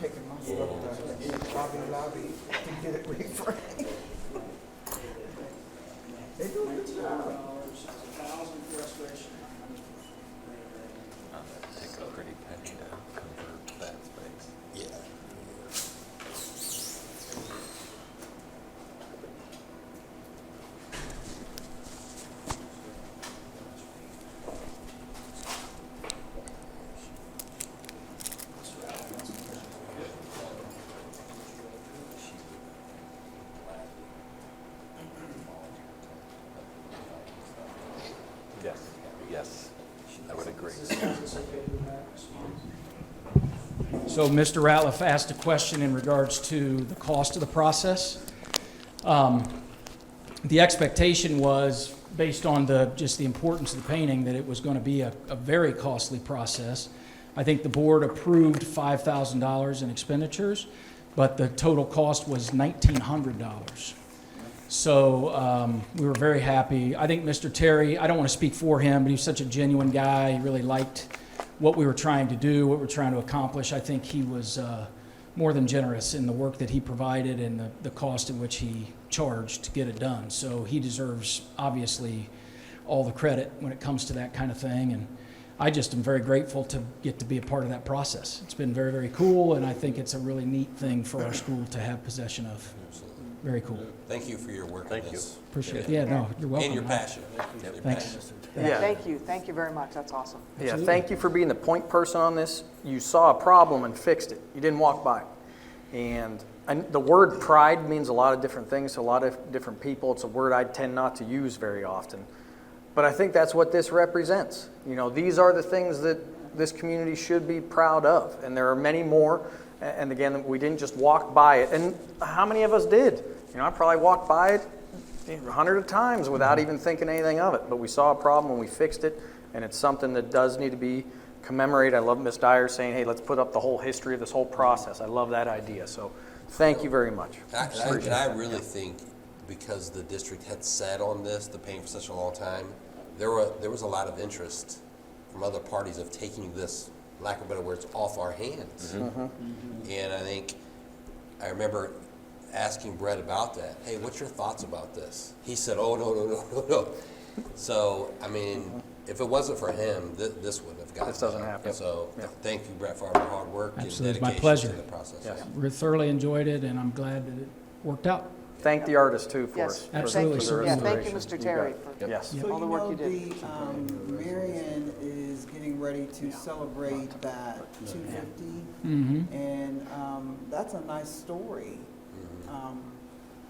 Speaker 6: Taking my stuff to Hobby Lobby to get it reframed. They do a good job.
Speaker 11: $1,000 for restoration.
Speaker 4: Take a pretty penny to convert that space.
Speaker 5: Yeah.
Speaker 4: Yes, I would agree.
Speaker 11: So Mr. Ratliff asked a question in regards to the cost of the process. The expectation was, based on just the importance of the painting, that it was going to be a very costly process. I think the board approved $5,000 in expenditures, but the total cost was $1,900. So we were very happy. I think Mr. Terry, I don't want to speak for him, but he's such a genuine guy. He really liked what we were trying to do, what we're trying to accomplish. I think he was more than generous in the work that he provided and the cost at which he charged to get it done. So he deserves, obviously, all the credit when it comes to that kind of thing. And I just am very grateful to get to be a part of that process. It's been very, very cool, and I think it's a really neat thing for our school to have possession of.
Speaker 5: Absolutely.
Speaker 11: Very cool.
Speaker 5: Thank you for your work on this.
Speaker 11: Appreciate it. Yeah, no, you're welcome.
Speaker 5: And your passion. Your
Speaker 11: Thanks.
Speaker 5: passion.
Speaker 1: Yeah.
Speaker 2: Thank you very much, that's awesome.
Speaker 1: Yeah, thank you for being the point person on this. You saw a problem and fixed it. You didn't walk by it. And the word pride means a lot of different things to a lot of different people. It's a word I tend not to use very often. But I think that's what this represents. You know, these are the things that this community should be proud of. And there are many more. And again, we didn't just walk by it. And how many of us did? You know, I probably walked by it 100 times without even thinking anything of it. But we saw a problem and we fixed it, and it's something that does need to be commemorated. I love Ms. Dyer saying, hey, let's put up the whole history of this whole process. I love that idea. So thank you very much.
Speaker 5: I really think because the district had sat on this, the pain for such a long time, there was a lot of interest from other parties of taking this, lack of better words, off our hands. And I remember asking Brett about that. Hey, what's your thoughts about this? He said, oh, no. So, I mean, if it wasn't for him, this wouldn't have gotten
Speaker 1: This doesn't
Speaker 5: done.
Speaker 1: happen.
Speaker 5: So
Speaker 1: Yep.
Speaker 5: thank you, Brett, for all your hard work
Speaker 11: Absolutely. It's
Speaker 5: and
Speaker 11: my
Speaker 5: dedication
Speaker 11: pleasure.
Speaker 5: to the process.
Speaker 1: Yes.
Speaker 11: We thoroughly enjoyed it, and I'm glad that it worked out.
Speaker 1: Thank the artist, too, for
Speaker 2: Yes,
Speaker 1: us.
Speaker 11: Absolutely,
Speaker 2: thank you.
Speaker 11: sir.
Speaker 2: Yeah, thank you,
Speaker 1: restoration.
Speaker 2: Mr. Terry,
Speaker 1: bet.
Speaker 2: for
Speaker 1: Yes.
Speaker 6: So
Speaker 2: all the work you did.
Speaker 6: Marion is getting ready to celebrate that 250,
Speaker 11: Mm-hmm.
Speaker 6: and that's a nice story.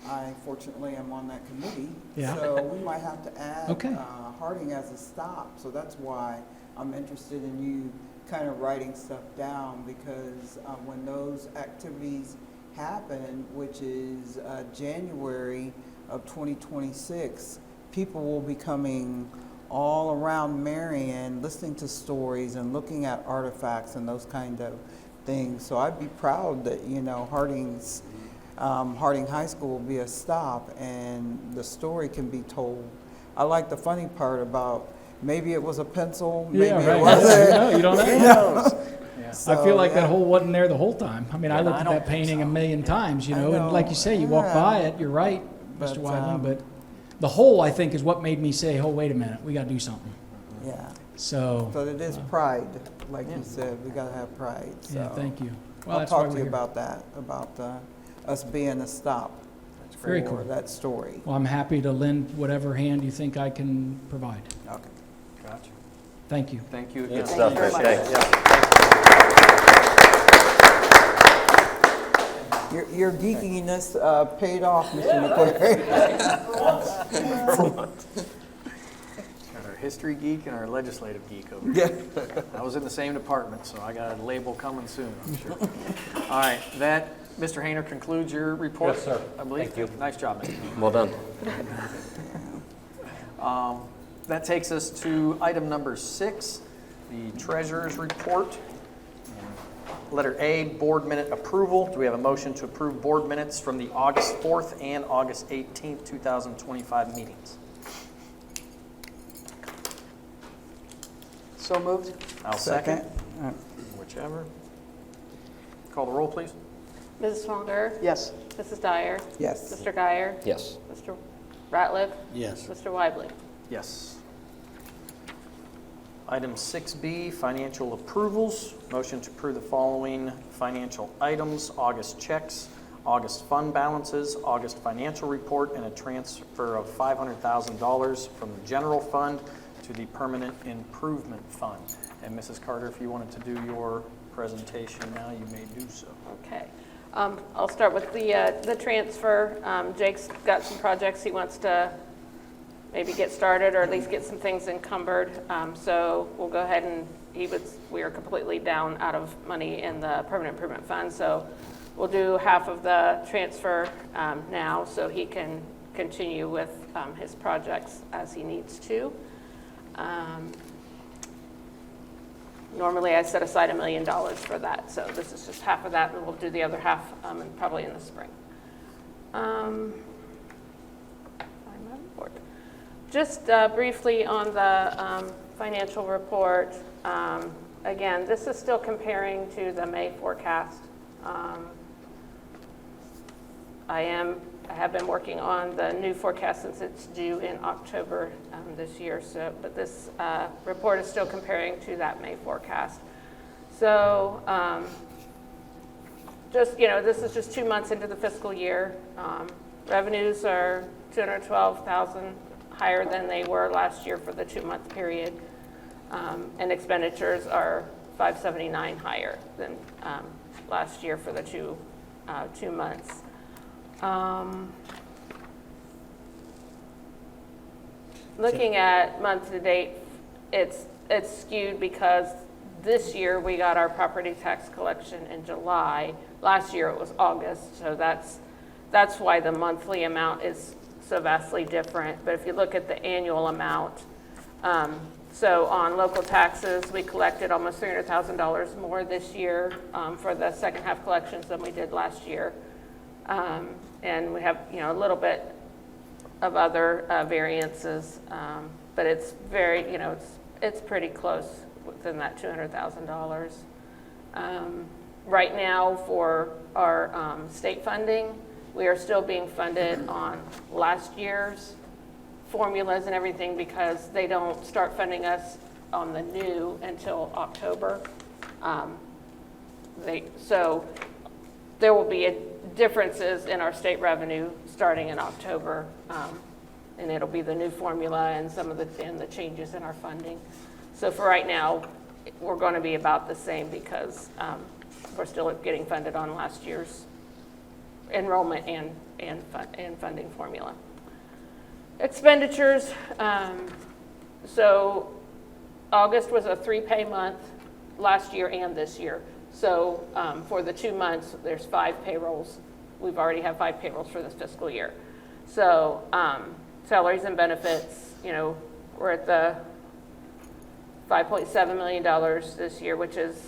Speaker 6: I fortunately am on that committee,
Speaker 11: Yeah.
Speaker 6: so we might have to add
Speaker 11: Okay.
Speaker 6: Harding as a stop. So that's why I'm interested in you kind of writing stuff down, because when those activities happen, which is January of 2026, people will be coming all around Marion, listening to stories and looking at artifacts and those kind of things. So I'd be proud that, you know, Harding High School will be a stop and the story can be told. I like the funny part about maybe it was a pencil, maybe
Speaker 11: Yeah,
Speaker 6: it
Speaker 11: right.
Speaker 6: wasn't.
Speaker 11: No, you don't know.
Speaker 6: Who knows?
Speaker 11: I feel like
Speaker 6: yeah.
Speaker 11: that hole wasn't there the whole time. I mean, I
Speaker 1: Yeah,
Speaker 11: looked
Speaker 1: I
Speaker 11: at
Speaker 1: don't
Speaker 11: that
Speaker 1: think
Speaker 11: painting
Speaker 1: so.
Speaker 11: a million times, you
Speaker 6: I
Speaker 11: know, and
Speaker 6: know,
Speaker 11: like you say, you walk
Speaker 6: yeah.
Speaker 11: by it, you're right,
Speaker 6: But,
Speaker 11: Mr. Weidling, but the hole, I think, is what made me say, oh, wait a minute, we got to do something.
Speaker 6: Yeah.
Speaker 11: So,
Speaker 6: So it is pride, like you said, we gotta have pride, so.
Speaker 11: yeah, thank you. Well,
Speaker 6: I'll
Speaker 11: that's why
Speaker 6: talk
Speaker 11: we're
Speaker 6: to you
Speaker 11: here.
Speaker 6: about that, about us being a stop
Speaker 11: Very
Speaker 6: for
Speaker 11: cool.
Speaker 6: that story.
Speaker 11: Well, I'm happy to lend whatever hand you think I can provide.
Speaker 1: Okay. Gotcha.
Speaker 11: Thank you.
Speaker 1: Thank you again.
Speaker 9: Good stuff,
Speaker 2: very
Speaker 9: Rich.
Speaker 2: much.
Speaker 9: Thanks.
Speaker 6: Your geekiness paid off, Mr. McQuarrie.
Speaker 1: Got our history geek and our legislative geek over here. I was in the same department, so I got a label coming soon, I'm sure. All right, that, Mr. Hayner, concludes your report?
Speaker 10: Yes, sir.
Speaker 1: I believe.
Speaker 10: Thank you.
Speaker 1: Nice job, Mr.
Speaker 9: Well done.
Speaker 1: That takes us to item number 6, the treasurer's report. Letter A, board minute approval. Do we have a motion to approve board minutes from the August 4th and August 18th, 2025 meetings?
Speaker 2: So moved?
Speaker 1: I'll second. Whichever. Call the roll, please.
Speaker 3: Mrs. Swanger,
Speaker 2: Yes.
Speaker 3: Mrs. Dyer,
Speaker 6: Yes.
Speaker 3: Mr. Guyer,
Speaker 9: Yes.
Speaker 3: Mr. Ratliff,
Speaker 8: Yes.
Speaker 3: Mr. Weidling.
Speaker 1: Yes. Item 6B, financial approvals. Motion to approve the following financial items: August checks, August fund balances, August financial report, and a transfer of $500,000 from the general fund to the permanent improvement fund. And Mrs. Carter, if you wanted to do your presentation now, you may do so.
Speaker 3: Okay. I'll start with the transfer. Jake's got some projects he wants to maybe get started, or at least get some things encumbered. So we'll go ahead and we are completely down out of money in the permanent improvement fund. So we'll do half of the transfer now, so he can continue with his projects as he needs to. Normally I set aside $1 million for that, so this is just half of that, and we'll do the other half probably in the spring. Just briefly on the financial report, again, this is still comparing to the May forecast. I am I have been working on the new forecast since it's due in October this year. So, but this report is still comparing to that May forecast. So just, this is just 2 months into the fiscal year. Revenues are $212,000 higher than they were last year for the 2-month period. And expenditures are $579 higher than last year for the 2 months. Looking at month to date, it's skewed because this year we got our property tax collection in July. Last year it was August, so that's why the monthly amount is so vastly different. But if you look at the annual amount, so on local taxes, we collected almost $300,000 more this year for the second half collections than we did last year. And we have, a little bit of other variances, but it's very, it's pretty close within that $200,000. Right now for our state funding, we are still being funded on last year's formulas and everything because they don't start funding us on the new until October. So there will be differences in our state revenue starting in October, and it'll be the new formula and some of the changes in our funding. So for right now, we're going to be about the same because we're still getting funded on last year's enrollment and funding formula. Expenditures, so August was a 3-pay month last year and this year. So for the 2 months, there's 5 payrolls. We've already have 5 payrolls for this fiscal year. So salaries and benefits, we're at the $5.7 million this year, which is,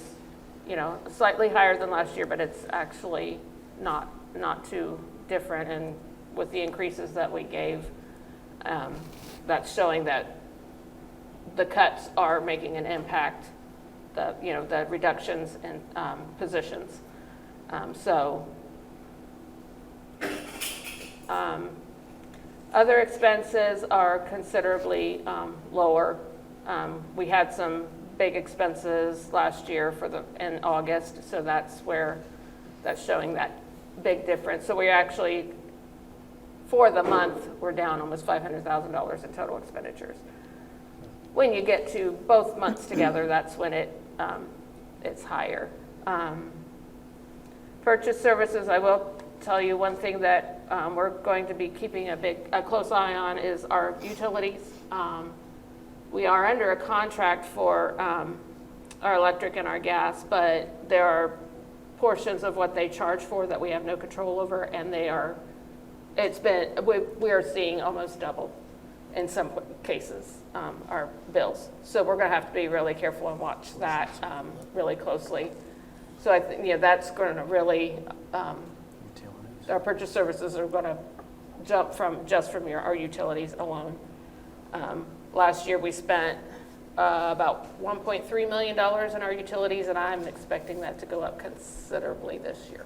Speaker 3: slightly higher than last year, but it's actually not too different. And with the increases that we gave, that's showing that the cuts are making an impact, the reductions in positions. Other expenses are considerably lower. We had some big expenses last year in August, so that's showing that big difference. So we actually, for the month, we're down almost $500,000 in total expenditures. When you get to both months together, that's when it's higher. Purchase services, I will tell you one thing that we're going to be keeping a close eye on is our utilities. We are under a contract for our electric and our gas, but there are portions of what they charge for that we have no control over, and we are seeing almost double in some cases our bills. So we're going to have to be really careful and watch that really closely. So I think that's going to really our purchase services are going to jump from our utilities alone. Last year we spent about $1.3 million in our utilities, and I'm expecting that to go up considerably this year.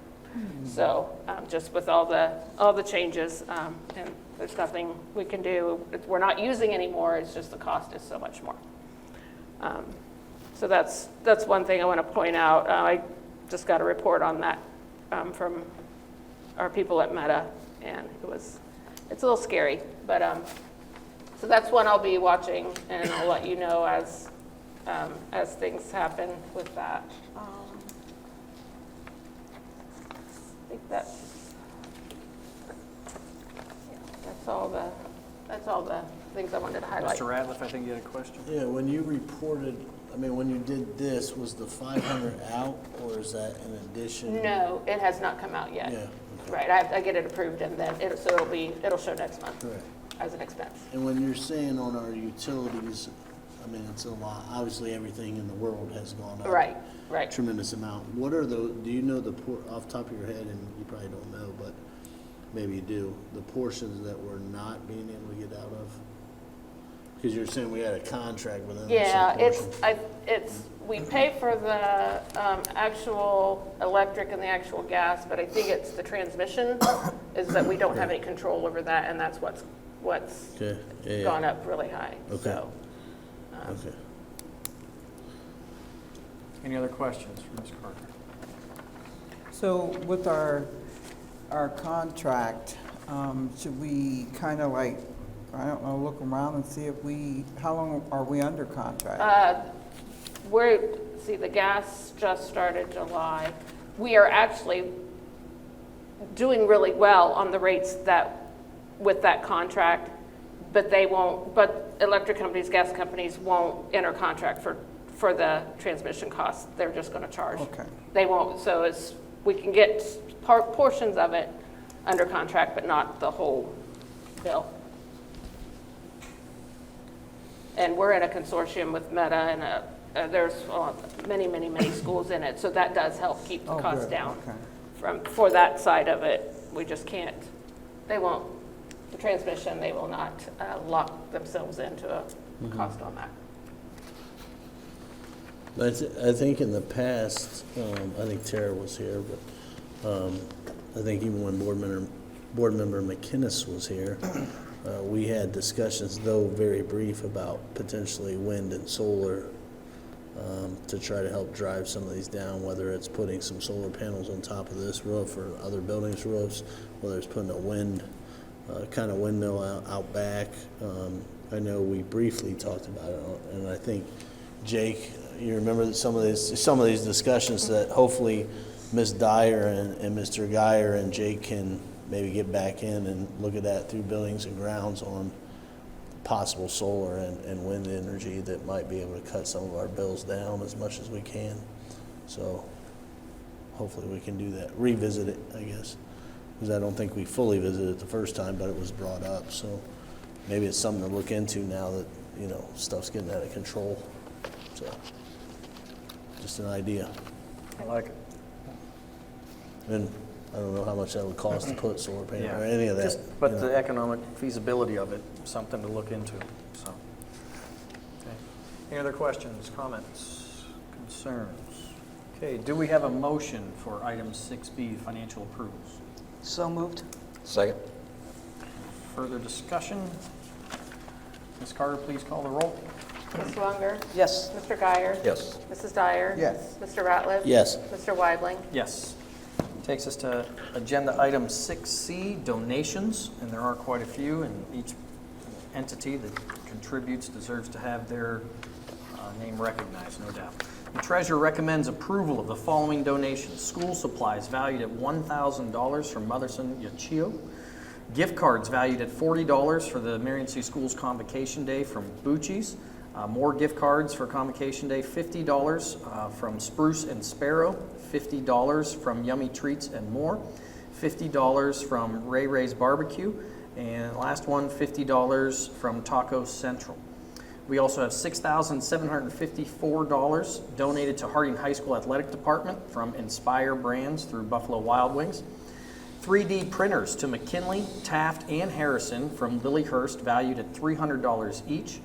Speaker 3: So just with all the changes, and there's nothing we can do. We're not using anymore. It's just the cost is so much more. So that's one thing I want to point out. I just got a report on that from our people at Meta, and it's a little scary, but so that's one I'll be watching, and I'll let you know as things happen with that. I think that's all the things I wanted to highlight.
Speaker 1: Mr. Ratliff, I think you had a question.
Speaker 8: Yeah, when you reported, when you did this, was the 500 out, or is that in addition?
Speaker 3: No, it has not come out yet.
Speaker 8: Yeah. Okay.
Speaker 3: Right, I have to get it approved, and then it'll show next month.
Speaker 8: Correct.
Speaker 3: As an expense.
Speaker 8: And when you're saying on our utilities, it's a lot. Obviously, everything in the world has gone up.
Speaker 3: Right.
Speaker 8: Tremendous amount. What are do you know off the top of your head, and you probably don't know, but maybe you do, the portions that we're not being able to get out of? Because you're saying we had a contract with them.
Speaker 3: Yeah, it's we pay for the actual electric and the actual gas, but I think it's the transmission is that we don't have any control over that, and that's what's
Speaker 8: Okay, yeah,
Speaker 3: gone up really high.
Speaker 8: Okay.
Speaker 3: So,
Speaker 8: okay.
Speaker 1: Any other questions for Ms. Carter?
Speaker 6: So with our contract, should we kind of like, I don't know, look around and see if how long are we under contract?
Speaker 3: the gas just started July. We are actually doing really well on the rates with that contract, but electric companies, gas companies won't enter contract for the transmission costs. They're just going to charge.
Speaker 6: Okay.
Speaker 3: They won't, so we can get portions of it under contract, but not the whole bill. And we're in a consortium with Meta, and there's many schools in it, so that does help keep the costs
Speaker 6: good.
Speaker 3: down.
Speaker 6: Okay.
Speaker 3: For that side of it. We just can't, the transmission, they will not lock themselves into a cost on that.
Speaker 8: I think in the past, I think Tara was here, but I think even when board member McInnes was here, we had discussions, though very brief, about potentially wind and solar to try to help drive some of these down, whether it's putting some solar panels on top of this roof or other buildings' roofs, whether it's putting a kind of windmill out back. I know we briefly talked about it, and I think, Jake, you remember some of these discussions that hopefully Ms. Dyer and Mr. Geyer and Jake can maybe get back in and look at that through buildings and grounds on possible solar and wind energy that might be able to cut some of our bills down as much as we can. So hopefully we can do that, revisit it, I guess, because I don't think we fully visited it the first time, but it was brought up. So maybe it's something to look into now that, stuff's getting out of control. So just an idea.
Speaker 1: I like it.
Speaker 8: And I don't know how much that would cost to put solar panel or any of that.
Speaker 1: But the economic feasibility of it, something to look into, so. Okay. Any other questions, comments, concerns? Okay, do we have a motion for item 6B, financial approvals?
Speaker 2: So moved.
Speaker 9: Second.
Speaker 1: Further discussion? Ms. Carter, please call the roll.
Speaker 3: Ms. Swanger?
Speaker 2: Yes.
Speaker 3: Mr. Geyer?
Speaker 9: Yes.
Speaker 3: Mrs. Dyer?
Speaker 6: Yes.
Speaker 3: Mr. Ratliff?
Speaker 8: Yes.
Speaker 3: Mr. Weidling?
Speaker 1: Yes. Takes us to agenda item 6C, donations, and there are quite a few, and each entity that contributes deserves to have their name recognized, no doubt. The treasurer recommends approval of the following donations: school supplies valued at $1,000 from Motherson Yachio, gift cards valued at $40 for the Marion City Schools Convocation Day from Bucci's, more gift cards for Convocation Day, $50 from Spruce and Sparrow, $50 from Yummy Treats and More, $50 from Ray Ray's Barbecue, and last one, $50 from Taco Central. We also have $6,754 donated to Harding High School Athletic Department from Inspire Brands through Buffalo Wild Wings. 3D printers to McKinley, Taft, and Harrison from Lilyhurst, valued at $300 each.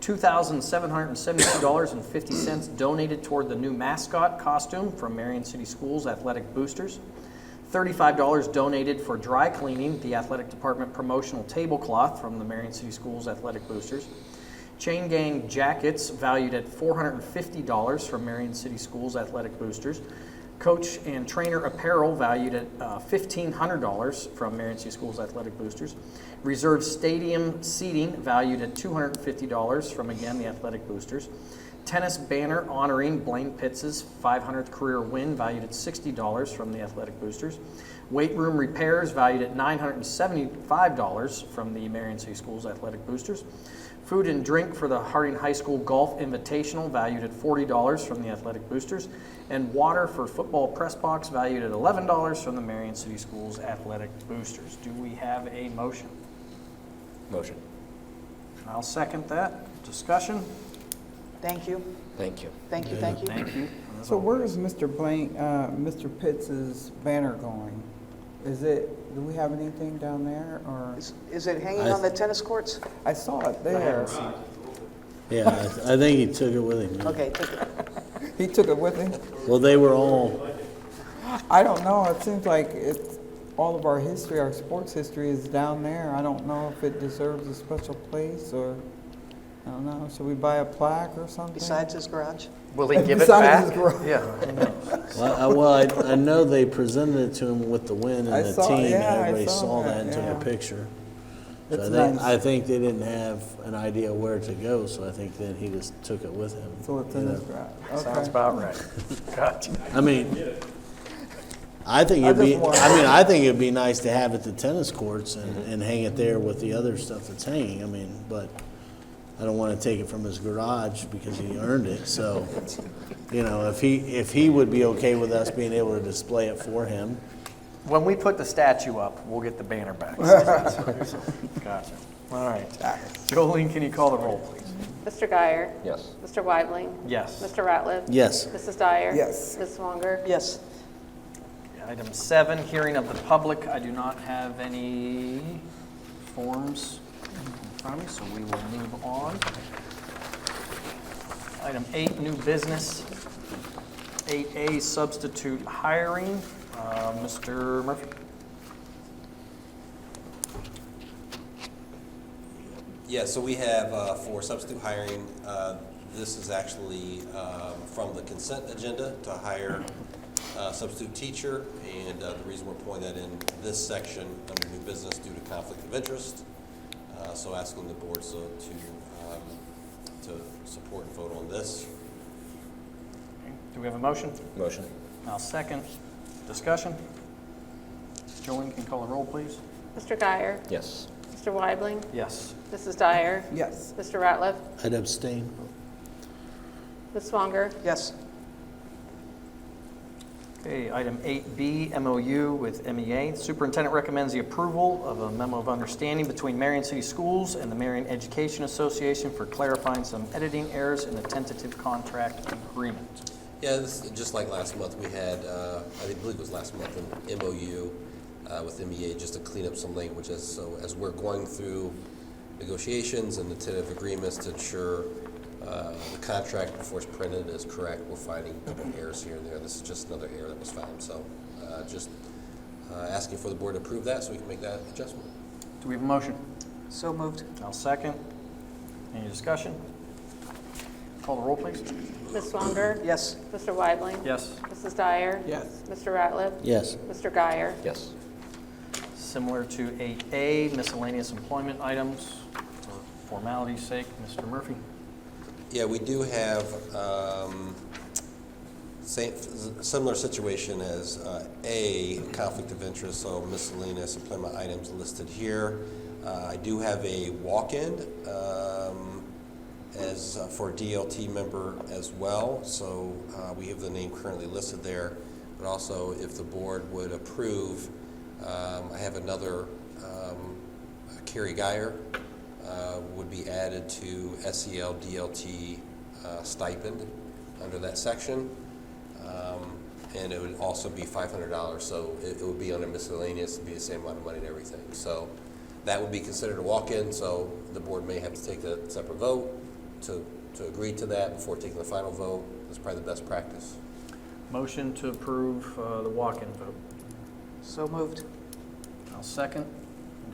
Speaker 1: $2,772.50 donated toward the new mascot costume from Marion City Schools Athletic Boosters. $35 donated for dry cleaning the athletic department promotional tablecloth from the Marion City Schools Athletic Boosters. Chain gang jackets valued at $450 from Marion City Schools Athletic Boosters. Coach and trainer apparel valued at $1,500 from Marion City Schools Athletic Boosters. Reserve stadium seating valued at $250 from, again, the Athletic Boosters. Tennis banner honoring Blaine Pitts' 500th career win valued at $60 from the Athletic Boosters. Weight room repairs valued at $975 from the Marion City Schools Athletic Boosters. Food and drink for the Harding High School Golf Invitational valued at $40 from the Athletic Boosters. And water for football press box valued at $11 from the Marion City Schools Athletic Boosters. Do we have a motion?
Speaker 9: Motion.
Speaker 1: I'll second that. Discussion?
Speaker 2: Thank you.
Speaker 9: Thank you.
Speaker 2: Thank you. Thank you.
Speaker 1: Thank you.
Speaker 6: So where is Mr. Pitts' banner going? Do we have anything down there, or?
Speaker 2: Is it hanging on the tennis courts?
Speaker 6: I saw it there.
Speaker 8: Yeah, I think he took it with him.
Speaker 2: Okay, take it.
Speaker 6: He took it with him?
Speaker 8: Well, they were all,
Speaker 6: I don't know. It seems like all of our history, our sports history is down there. I don't know if it deserves a special place or, I don't know. Should we buy a plaque or something?
Speaker 2: Besides his garage?
Speaker 1: Will he give it
Speaker 6: Besides
Speaker 1: back?
Speaker 6: his garage.
Speaker 1: Yeah.
Speaker 8: I know they presented it to him with the win and
Speaker 6: I
Speaker 8: the
Speaker 6: saw-
Speaker 8: team,
Speaker 6: yeah, I
Speaker 8: and everybody
Speaker 6: saw
Speaker 8: saw that
Speaker 6: that,
Speaker 8: and took
Speaker 6: yeah.
Speaker 8: a picture. So
Speaker 6: It's
Speaker 8: I think,
Speaker 6: nice.
Speaker 8: I think they didn't have an idea where to go, so I think that he just took it with him.
Speaker 6: So it's
Speaker 8: you
Speaker 6: in
Speaker 8: know.
Speaker 6: his garage. Okay.
Speaker 1: Sounds about right. Gotcha.
Speaker 8: I mean, I think
Speaker 6: I
Speaker 8: it'd be,
Speaker 6: just want-
Speaker 8: I think it'd be nice to have it at the tennis courts and hang it there with the other stuff that's hanging. I mean, but I don't want to take it from his garage because he earned it. So, you know, if he would be okay with us being able to display it for him.
Speaker 1: When we put the statue up, we'll get the banner back. Gotcha. All right. Jolene, can you call the roll, please?
Speaker 3: Mr. Guyer.
Speaker 9: Yes.
Speaker 3: Mr. Weibling.
Speaker 1: Yes.
Speaker 3: Mr. Ratliff.
Speaker 8: Yes.
Speaker 3: Mrs. Dyer.
Speaker 6: Yes.
Speaker 3: Ms. Swanger.
Speaker 2: Yes.
Speaker 1: Item 7, hearing of the public. I do not have any forms in front of me, so we will move on. Item 8, new business. 8A, substitute hiring. Mr. Murphy?
Speaker 5: Yeah, so we have for substitute hiring, this is actually from the consent agenda to hire a substitute teacher, and the reason we're pulling that in this section under new business due to conflict of interest. So asking the board to support and vote on this.
Speaker 1: Do we have a motion?
Speaker 9: Motion.
Speaker 1: I'll second. Discussion? Jolene, can you call the roll, please?
Speaker 3: Mr. Guyer.
Speaker 9: Yes.
Speaker 3: Mr. Weibling.
Speaker 1: Yes.
Speaker 3: Mrs. Dyer.
Speaker 6: Yes.
Speaker 3: Mr. Ratliff.
Speaker 8: I'd abstain.
Speaker 3: Ms. Swanger.
Speaker 2: Yes.
Speaker 1: Okay, item 8B, MOU with MEA. The superintendent recommends the approval of a memo of understanding between Marion City Schools and the Marion Education Association for clarifying some editing errors in the tentative contract agreement.
Speaker 5: Yeah, this, just like last month, we had, I believe it was last month, an MOU with MEA just to clean up some language. As we're going through negotiations and the tentative agreements to ensure the contract before it's printed is correct, we're finding double errors here and there. This is just another error that was found. So just asking for the board to approve that so we can make that adjustment.
Speaker 1: Do we have a motion?
Speaker 2: So moved.
Speaker 1: I'll second. Any discussion? Call the roll, please.
Speaker 3: Ms. Swanger.
Speaker 2: Yes.
Speaker 3: Mr. Weibling.
Speaker 1: Yes.
Speaker 3: Mrs. Dyer.
Speaker 6: Yes.
Speaker 3: Mr. Ratliff.
Speaker 8: Yes.
Speaker 3: Mr. Guyer.
Speaker 9: Yes.
Speaker 1: Similar to 8A, miscellaneous employment items. For formality's sake, Mr. Murphy.
Speaker 5: Yeah, we do have similar situation as A, conflict of interest, so miscellaneous employment items listed here. I do have a walk-in as for a DLT member as well, so we have the name currently listed there. But also, if the board would approve, I have another Carrie Geyer would be added to SEL DLT stipend under that section. And it would also be $500, so it would be under miscellaneous, it'd be the same amount of money and everything. So that would be considered a walk-in, so the board may have to take a separate vote to agree to that before taking the final vote. That's probably the best practice.
Speaker 1: Motion to approve the walk-in vote.
Speaker 2: So moved.
Speaker 1: I'll second.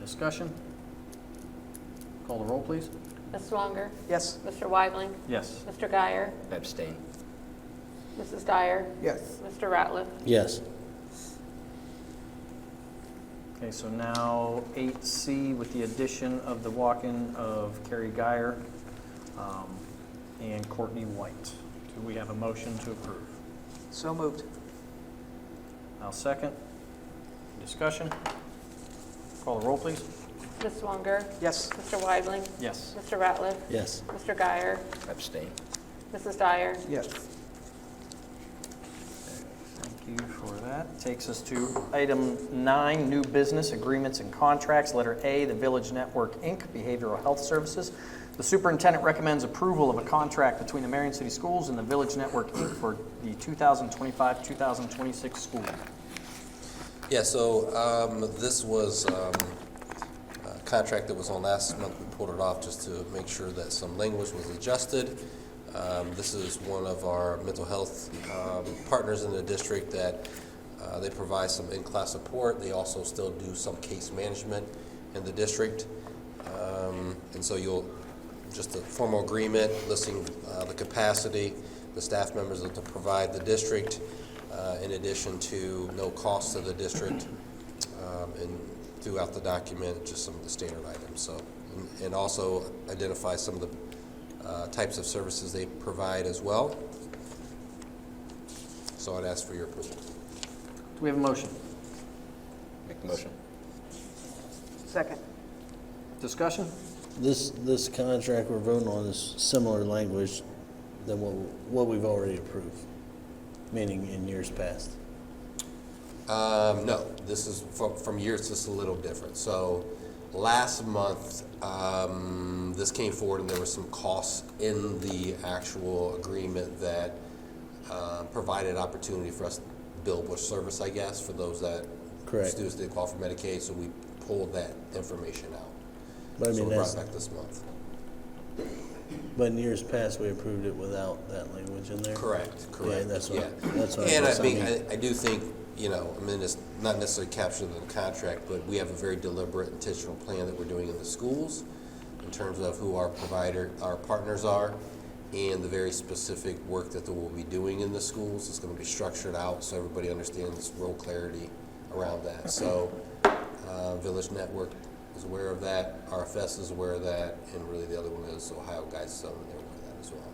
Speaker 1: Discussion? Call the roll, please.
Speaker 3: Ms. Swanger.
Speaker 2: Yes.
Speaker 3: Mr. Weibling.
Speaker 1: Yes.
Speaker 3: Mr. Guyer.
Speaker 9: Abstain.
Speaker 3: Mrs. Dyer.
Speaker 6: Yes.
Speaker 3: Mr. Ratliff.
Speaker 8: Yes.
Speaker 1: Okay, so now 8C with the addition of the walk-in of Carrie Geyer and Courtney White. Do we have a motion to approve?
Speaker 2: So moved.
Speaker 1: I'll second. Discussion? Call the roll, please.
Speaker 3: Ms. Swanger.
Speaker 2: Yes.
Speaker 3: Mr. Weibling.
Speaker 1: Yes.
Speaker 3: Mr. Ratliff.
Speaker 8: Yes.
Speaker 3: Mr. Guyer.
Speaker 9: Abstain.
Speaker 3: Mrs. Dyer.
Speaker 6: Yes.
Speaker 1: Thank you for that. Takes us to item 9, new business agreements and contracts. Letter A, the Village Network, Inc., Behavioral Health Services. The superintendent recommends approval of a contract between the Marion City Schools and the Village Network, Inc. for the 2025-2026 school year.
Speaker 5: Yeah, so this was a contract that was on last month. We pulled it off just to make sure that some language was adjusted. This is one of our mental health partners in the district that they provide some in-class support. They also still do some case management in the district. And so just a formal agreement listing the capacity, the staff members that to provide the district, in addition to no cost to the district, and throughout the document, just some of the standard items. So, and also identify some of the types of services they provide as well. So I'd ask for your approval.
Speaker 1: Do we have a motion?
Speaker 4: Make the motion.
Speaker 2: Second.
Speaker 1: Discussion?
Speaker 8: This contract we're voting on is similar language than what we've already approved, meaning in years past.
Speaker 5: No, this is from years, just a little different. So last month, this came forward and there were some costs in the actual agreement that provided opportunity for us to bill bush service, I guess, for those that
Speaker 8: Correct.
Speaker 5: students didn't qualify for Medicaid, so we pulled that information out.
Speaker 8: But I
Speaker 5: So
Speaker 8: mean,
Speaker 5: we brought
Speaker 8: that's,
Speaker 5: it back this month.
Speaker 8: but in years past, we approved it without that language in there.
Speaker 5: Correct.
Speaker 8: Yeah, that's what I
Speaker 5: And
Speaker 8: guess
Speaker 5: I mean,
Speaker 8: mean.
Speaker 5: I do think, you know, I mean, it's not necessarily captured in the contract, but we have a very deliberate, intentional plan that we're doing in the schools in terms of who our partners are, and the very specific work that they will be doing in the schools. It's going to be structured out so everybody understands role clarity around that. So Village Network is aware of that, RFS is aware of that, and really the other one is Ohio Guidestone, and they're aware of that as well.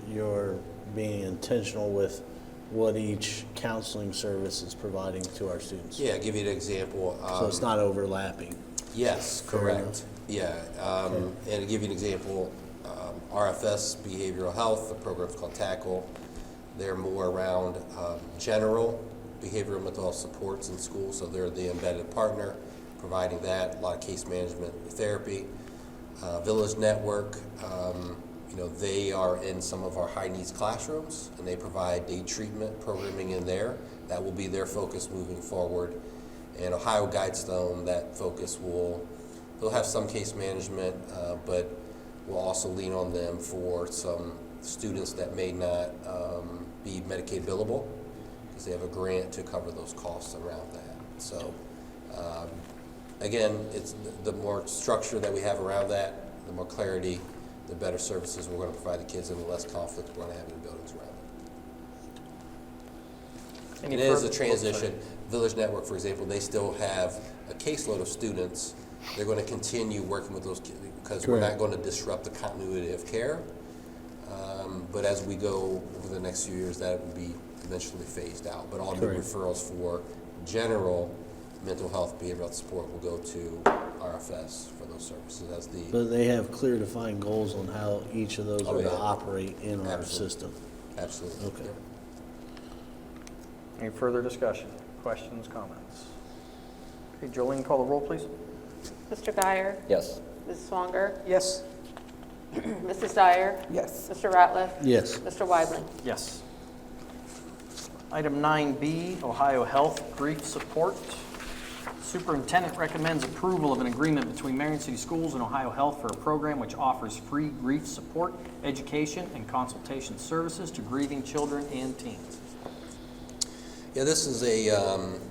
Speaker 8: You're being intentional with what each counseling service is providing to our students.
Speaker 5: Yeah, I'll give you an example.
Speaker 8: So it's not overlapping.
Speaker 5: Yes,
Speaker 8: Fair
Speaker 5: correct.
Speaker 8: enough.
Speaker 5: Yeah, and to give you an example, RFS Behavioral Health, the program's called Tackle. They're more around general behavioral mental health supports in schools, so they're the embedded partner providing that, a lot of case management therapy. Village Network, you know, they are in some of our high needs classrooms, and they provide day treatment programming in there. That will be their focus moving forward. And Ohio Guidestone, that focus they'll have some case management, but we'll also lean on them for some students that may not be Medicaid billable, because they have a grant to cover those costs around that. So again, it's the more structure that we have around that, the more clarity, the better services we're going to provide the kids, and the less conflict we're going to have in the buildings around it.
Speaker 1: Any
Speaker 5: It is a
Speaker 1: further-
Speaker 5: transition. Village Network, for example, they still have a caseload of students. They're going to continue working with those kids because we're not
Speaker 8: Correct.
Speaker 5: going to disrupt the continuity of care. But as we go over the next few years, that will be eventually phased out. But all new
Speaker 8: Correct.
Speaker 5: referrals for general mental health, behavioral health support will go to RFS for those services. That's the
Speaker 8: But they have clear defined goals on how each of those
Speaker 5: Oh,
Speaker 8: are to
Speaker 5: yeah.
Speaker 8: operate in our
Speaker 5: Absolutely.
Speaker 8: system.
Speaker 5: absolutely.
Speaker 8: Okay.
Speaker 1: Any further discussion? Questions, comments? Okay, Jolene, call the roll, please.
Speaker 3: Mr. Guyer,
Speaker 4: Yes.
Speaker 3: Ms. Swanger,
Speaker 2: Yes.
Speaker 3: Mrs. Dyer,
Speaker 2: Yes.
Speaker 3: Mr. Ratliff,
Speaker 8: Yes.
Speaker 3: Mr. Weibling.
Speaker 1: Yes. Item 9B, Ohio Health Grief Support. Superintendent recommends approval of an agreement between Marion City Schools and Ohio Health for a program which offers free grief support, education, and consultation services to grieving children and teens.
Speaker 5: Yeah, this is a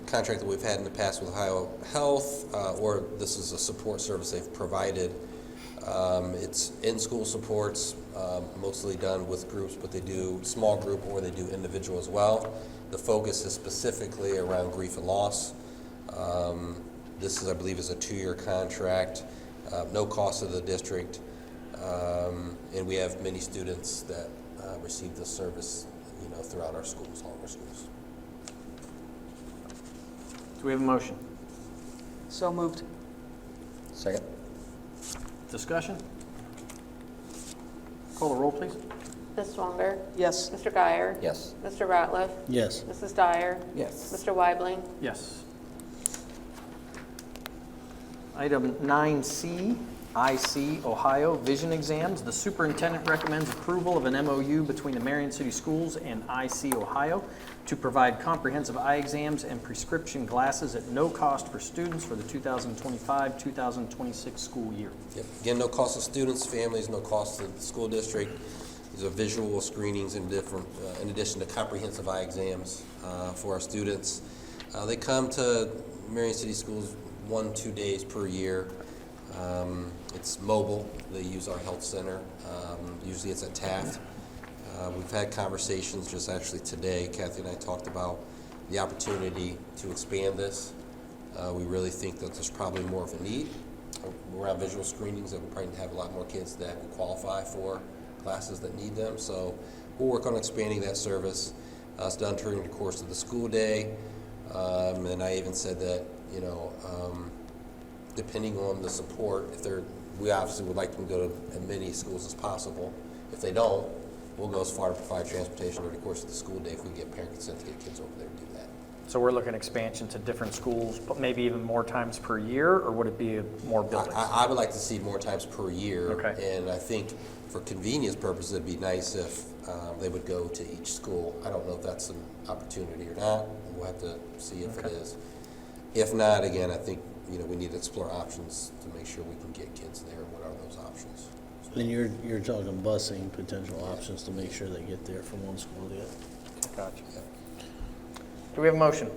Speaker 5: contract that we've had in the past with Ohio Health, or this is a support service they've provided. It's in-school supports, mostly done with groups, but they do small group or they do individual as well. The focus is specifically around grief and loss. This is, I believe, is a 2-year contract, no cost to the district, and we have many students that receive this service, you know, throughout our schools, all of our schools.
Speaker 1: Do we have a motion?
Speaker 2: So moved.
Speaker 4: Second?
Speaker 1: Discussion? Call the roll, please.
Speaker 3: Ms. Swanger,
Speaker 2: Yes.
Speaker 3: Mr. Guyer,
Speaker 4: Yes.
Speaker 3: Mr. Ratliff,
Speaker 8: Yes.
Speaker 3: Mrs. Dyer,
Speaker 2: Yes.
Speaker 3: Mr. Weibling.
Speaker 1: Yes. Item 9C, IC Ohio Vision Exams. The superintendent recommends approval of an MOU between the Marion City Schools and IC Ohio to provide comprehensive eye exams and prescription glasses at no cost for students for the 2025-2026 school year.
Speaker 5: Yep. Again, no cost to students, families, no cost to the school district. These are visual screenings in addition to comprehensive eye exams for our students. They come to Marion City Schools 1-2 days per year. It's mobile. They use our health center. Usually it's at Taft. We've had conversations just actually today. Kathy and I talked about the opportunity to expand this. We really think that there's probably more of a need around visual screenings, that we'll probably have a lot more kids that will qualify for classes that need them. So we'll work on expanding that service. It's done during the course of the school day. And I even said that, depending on the support, we obviously would like them to go to as many schools as possible. If they don't, we'll go as far to provide transportation over the course of the school day if we can get parent consent to get kids over there to do that.
Speaker 1: So we're looking at expansion to different schools, but maybe even more times per year, or would it be more buildings?
Speaker 5: I would like to see more times per year.
Speaker 1: Okay.
Speaker 5: And I think for convenience purposes, it'd be nice if they would go to each school. I don't know if that's an opportunity or not. We'll have to see if it is. If not, again, I think we need to explore options to make sure we can get kids there. What are those options?
Speaker 8: And you're talking busing potential options to make sure they get there from one school to the other.
Speaker 1: Gotcha.
Speaker 5: Yeah.
Speaker 1: Do we have a motion?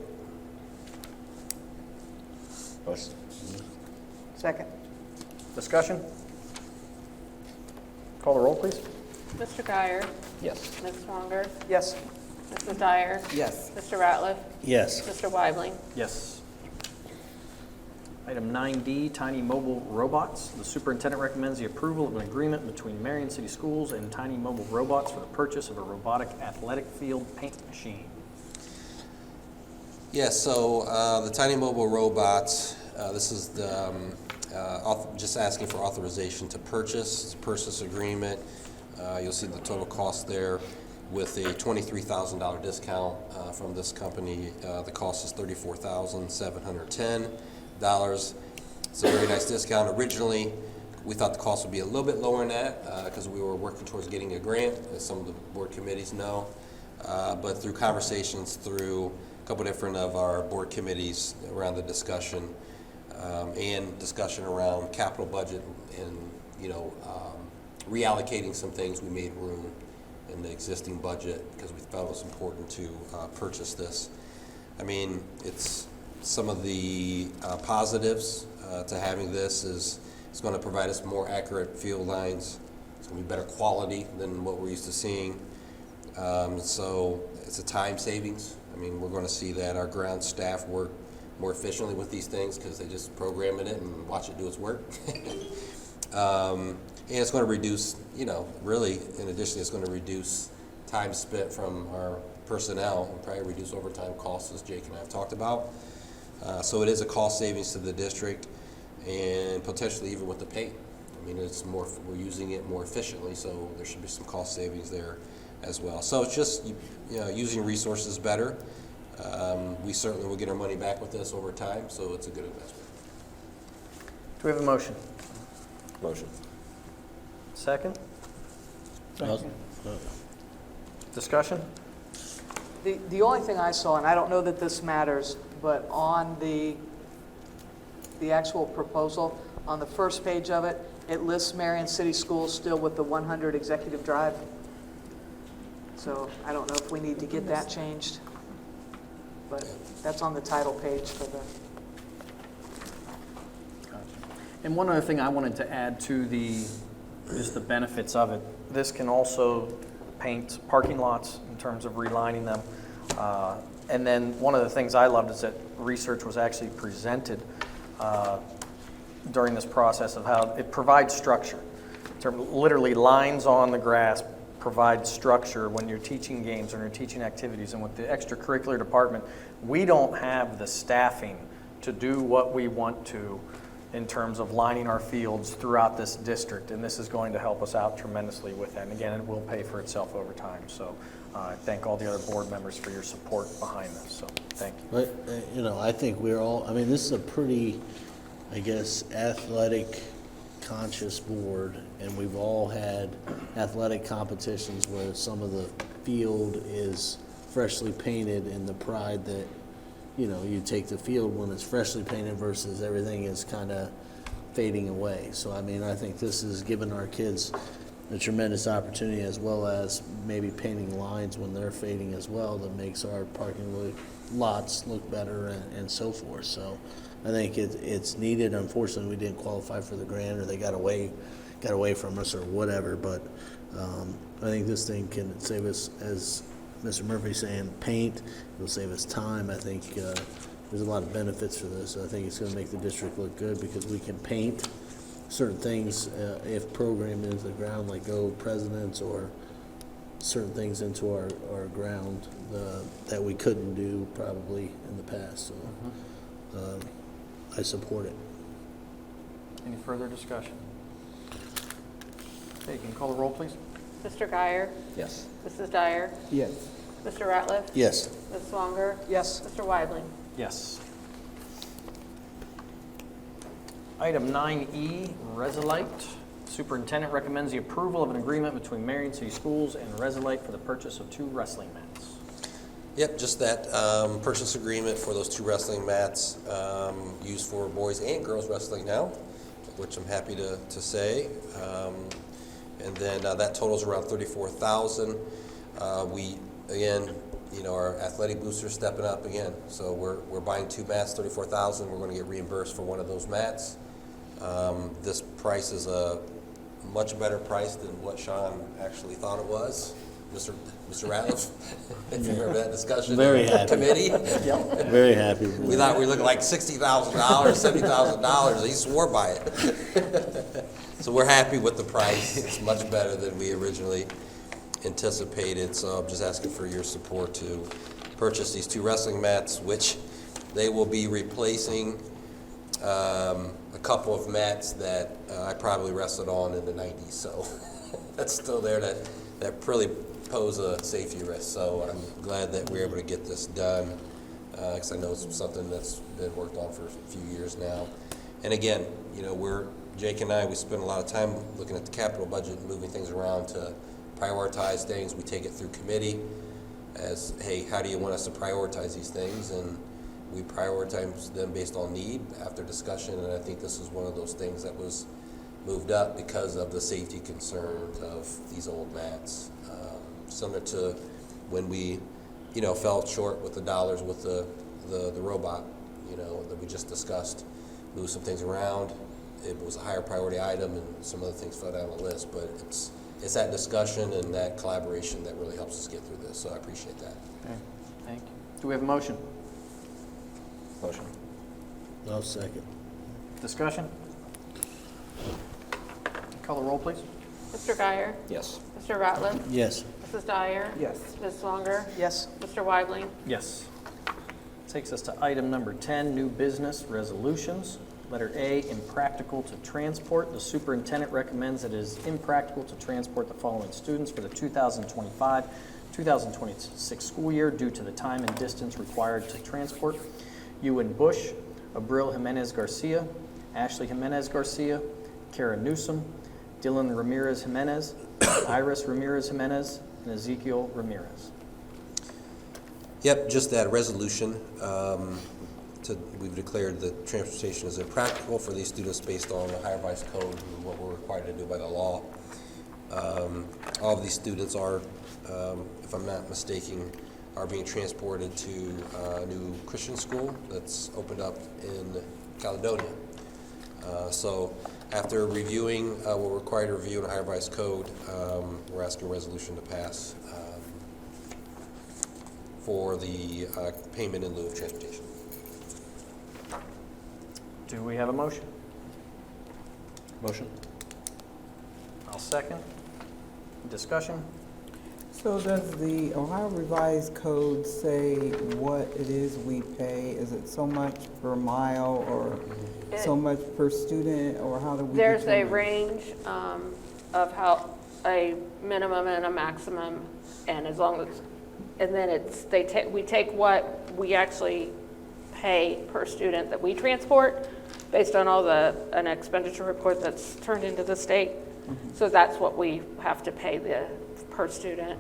Speaker 2: Second.
Speaker 1: Discussion? Call the roll, please.
Speaker 3: Mr. Guyer,
Speaker 1: Yes.
Speaker 3: Ms. Swanger,
Speaker 2: Yes.
Speaker 3: Mrs. Dyer,
Speaker 6: Yes.
Speaker 3: Mr. Ratliff,
Speaker 8: Yes.
Speaker 3: Mr. Weibling.
Speaker 1: Yes. Item 9D, tiny mobile robots. The superintendent recommends the approval of an agreement between Marion City Schools and Tiny Mobile Robots for the purchase of a robotic athletic field paint machine.
Speaker 5: Yeah, so the Tiny Mobile Robots, this is the, just asking for authorization to purchase. It's a purchase agreement. You'll see the total cost there with a $23,000 discount from this company. The cost is $34,710. It's a very nice discount. Originally, we thought the cost would be a little bit lower than that because we were working towards getting a grant, as some of the board committees know. But through conversations through a couple different of our board committees around the discussion and discussion around capital budget and reallocating some things, we made room in the existing budget because we felt it was important to purchase this. I mean, it's some of the positives to having this is it's going to provide us more accurate field lines. It's going to be better quality than what we're used to seeing. So it's a time savings. I mean, we're going to see that our ground staff work more efficiently with these things because they just program it and watch it do its work. And it's going to reduce, really, in addition, it's going to reduce time spent from our personnel and probably reduce overtime costs, as Jake and I have talked about. So it is a cost savings to the district and potentially even with the pay. I mean, we're using it more efficiently, so there should be some cost savings there as well. So it's just, using resources better. We certainly will get our money back with this over time, so it's a good investment.
Speaker 1: Do we have a motion?
Speaker 9: Motion.
Speaker 1: Second? Discussion?
Speaker 2: The only thing I saw, and I don't know that this matters, but on the actual proposal, on the first page of it, it lists Marion City Schools still with the 100 Executive Drive. So I don't know if we need to get that changed, but that's on the title page for the...
Speaker 1: And one other thing I wanted to add to just the benefits of it. This can also paint parking lots in terms of relining them. And then one of the things I loved is that research was actually presented during this process of how it provides structure. Literally lines on the grass provide structure when you're teaching games or you're teaching activities. And with the extracurricular department, we don't have the staffing to do what we want to in terms of lining our fields throughout this district, and this is going to help us out tremendously with that. And again, it will pay for itself over time. So I thank all the other board members for your support behind this, so thank you.
Speaker 8: But, I think this is a pretty, athletic conscious board, and we've all had athletic competitions where some of the field is freshly painted and the pride that, you know, you take the field when it's freshly painted versus everything is kind of fading away. So, I mean, I think this is giving our kids a tremendous opportunity, as well as maybe painting lines when they're fading as well, that makes our parking lots look better and so forth. So I think it's needed. Unfortunately, we didn't qualify for the grant, or they got away from us or whatever, but I think this thing can save us, as Mr. Murphy's saying, paint. It'll save us time. I think there's a lot of benefits for this. I think it's going to make the district look good because we can paint certain things if programmed into the ground, like gold presidents or certain things into our ground that we couldn't do probably in the past. So I support it.
Speaker 1: Any further discussion? Okay, can you call the roll, please?
Speaker 3: Mr. Guyer?
Speaker 4: Yes.
Speaker 3: Mrs. Dyer?
Speaker 6: Yes.
Speaker 3: Mr. Ratliff?
Speaker 8: Yes.
Speaker 3: Ms. Swanger?
Speaker 2: Yes.
Speaker 3: Mr. Weidling?
Speaker 1: Yes. Item 9E, Resilite. Superintendent recommends the approval of an agreement between Marion City Schools and Resilite for the purchase of 2 wrestling mats.
Speaker 5: Yep, just that purchase agreement for those 2 wrestling mats used for boys and girls wrestling now, which I'm happy to say. And then that totals around $34,000. We, again, you know, our athletic boosters stepping up again. So we're buying 2 mats, $34,000. We're going to get reimbursed for one of those mats. This price is a much better price than what Sean actually thought it was. Mr. Ratliff, if you remember that discussion.
Speaker 8: Very
Speaker 5: in
Speaker 8: happy.
Speaker 5: Committee.
Speaker 8: Very happy.
Speaker 5: We thought we were looking like $60,000, $70,000. He swore by it. So we're happy with the price. It's much better than we originally anticipated. So I'm just asking for your support to purchase these 2 wrestling mats, which they will be replacing a couple of mats that I probably wrestled on in the 90s. So that's still there that really pose a safety risk. So I'm glad that we're able to get this done, because I know it's something that's been worked on for a few years now. And again, you know, Jake and I, we spend a lot of time looking at the capital budget and moving things around to prioritize things. We take it through committee as, hey, how do you want us to prioritize these things? And we prioritize them based on need after discussion, and I think this is one of those things that was moved up because of the safety concerns of these old mats. Similar to when we, you know, fell short with the dollars with the robot, you know, that we just discussed, move some things around. It was a higher priority item, and some other things fell down the list, but it's that discussion and that collaboration that really helps us get through this, so I appreciate that.
Speaker 1: Okay, thank you. Do we have a motion?
Speaker 4: Motion.
Speaker 8: I'll second.
Speaker 1: Discussion? Call the roll, please.
Speaker 3: Mr. Guyer?
Speaker 4: Yes.
Speaker 3: Mr. Ratliff?
Speaker 8: Yes.
Speaker 3: Mrs. Dyer?
Speaker 6: Yes.
Speaker 3: Ms. Swanger?
Speaker 2: Yes.
Speaker 3: Mr. Weidling?
Speaker 1: Yes. Takes us to item number 10, new business resolutions. Letter A, impractical to transport. The superintendent recommends that it is impractical to transport the following students for the 2025-2026 school year due to the time and distance required to transport. Ewan Bush, Abril Jimenez Garcia, Ashley Jimenez Garcia, Kara Newsom, Dylan Ramirez Jimenez, Iris Ramirez Jimenez, and Ezekiel Ramirez.
Speaker 5: Yep, just that resolution. We've declared that transportation is impractical for these students based on the higher revised code and what we're required to do by the law. All of these students are, if I'm not mistaken, are being transported to a new Christian school that's opened up in Caledonia. So after reviewing what we're required to review in the higher revised code, we're asking a resolution to pass for the payment in lieu of transportation.
Speaker 1: Do we have a motion?
Speaker 4: Motion.
Speaker 1: I'll second. Discussion?
Speaker 6: So does the Ohio Revised Code say what it is we pay? Is it so much per mile or so much per student, or how do we
Speaker 3: There's a
Speaker 6: determine?
Speaker 3: range of how, a minimum and a maximum, and as long as, and then we take what we actually pay per student that we transport based on all an expenditure report that's turned into the state. So that's what we have to pay per student.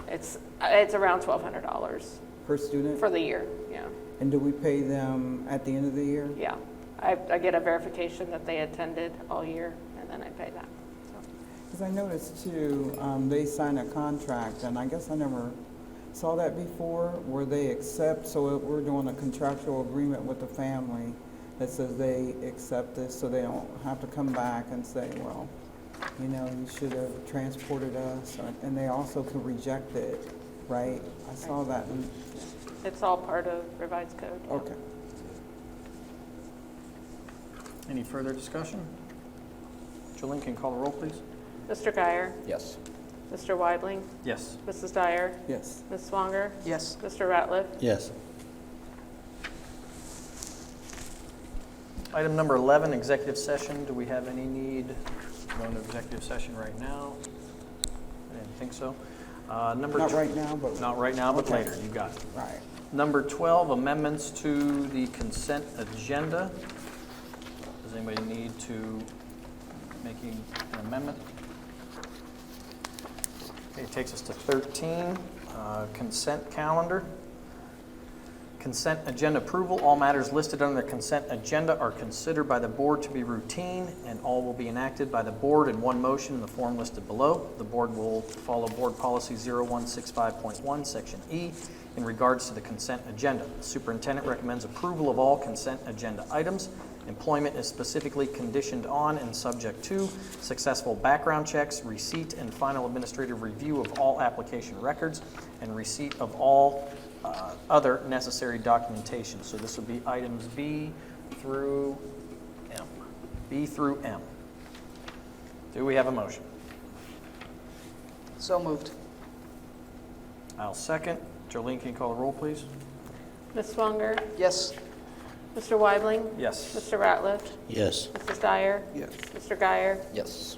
Speaker 3: It's around $1,200
Speaker 6: Per student?
Speaker 3: for the year, yeah.
Speaker 6: And do we pay them at the end of the year?
Speaker 3: Yeah. I get a verification that they attended all year, and then I pay that. So.
Speaker 6: Because I noticed too, they sign a contract, and I guess I never saw that before, where they accept, so we're doing a contractual agreement with the family that says they accept this, so they don't have to come back and say, well, you know, you should have transported us, and they also can reject it, right? I saw that.
Speaker 3: It's all part of revised code. Yeah.
Speaker 6: Okay.
Speaker 1: Any further discussion? Jolene, can you call the roll, please?
Speaker 3: Mr. Guyer,
Speaker 4: Yes.
Speaker 3: Mr. Weidling,
Speaker 1: Yes.
Speaker 3: Mrs. Dyer,
Speaker 6: Yes.
Speaker 3: Ms. Swanger,
Speaker 2: Yes.
Speaker 3: Mr. Ratliff.
Speaker 8: Yes.
Speaker 1: Item number 11, executive session. Do we have any need to go into executive session right now? I didn't think so. Number
Speaker 6: Not right now, but.
Speaker 1: Not right now, but
Speaker 6: Okay.
Speaker 1: later. You got it.
Speaker 6: Right.
Speaker 1: Number 12, amendments to the consent agenda. Does anybody need to make an amendment? Okay, it takes us to 13, consent calendar. Consent agenda approval. All matters listed under the consent agenda are considered by the board to be routine, and all will be enacted by the board in one motion in the form listed below. The board will follow Board Policy 0165.1, Section E, in regards to the consent agenda. The superintendent recommends approval of all consent agenda items. Employment is specifically conditioned on and subject to successful background checks, receipt and final administrative review of all application records, and receipt of all other necessary documentation. So this would be items B through M. B through M. Do we have a motion?
Speaker 2: So moved.
Speaker 1: I'll second. Jolene, can you call the roll, please?
Speaker 3: Ms. Swanger,
Speaker 2: Yes.
Speaker 3: Mr. Weidling,
Speaker 1: Yes.
Speaker 3: Mr. Ratliff,
Speaker 8: Yes.
Speaker 3: Mrs. Dyer,
Speaker 6: Yes.
Speaker 3: Mr. Guyer.
Speaker 4: Yes.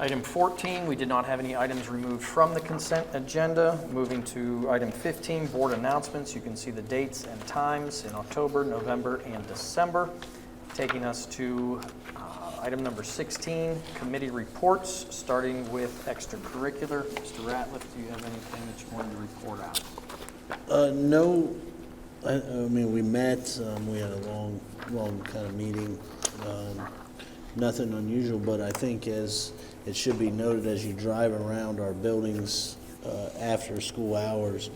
Speaker 1: Item 14, we did not have any items removed from the consent agenda. Moving to item 15, board announcements. You can see the dates and times in October, November, and December. Taking us to item number 16, committee reports, starting with extracurricular. Mr. Ratliff, do you have anything that you wanted to report out?
Speaker 8: No, I mean, we met, we had a long kind of meeting. Nothing unusual, but I think as it should be noted as you drive around our buildings after school hours,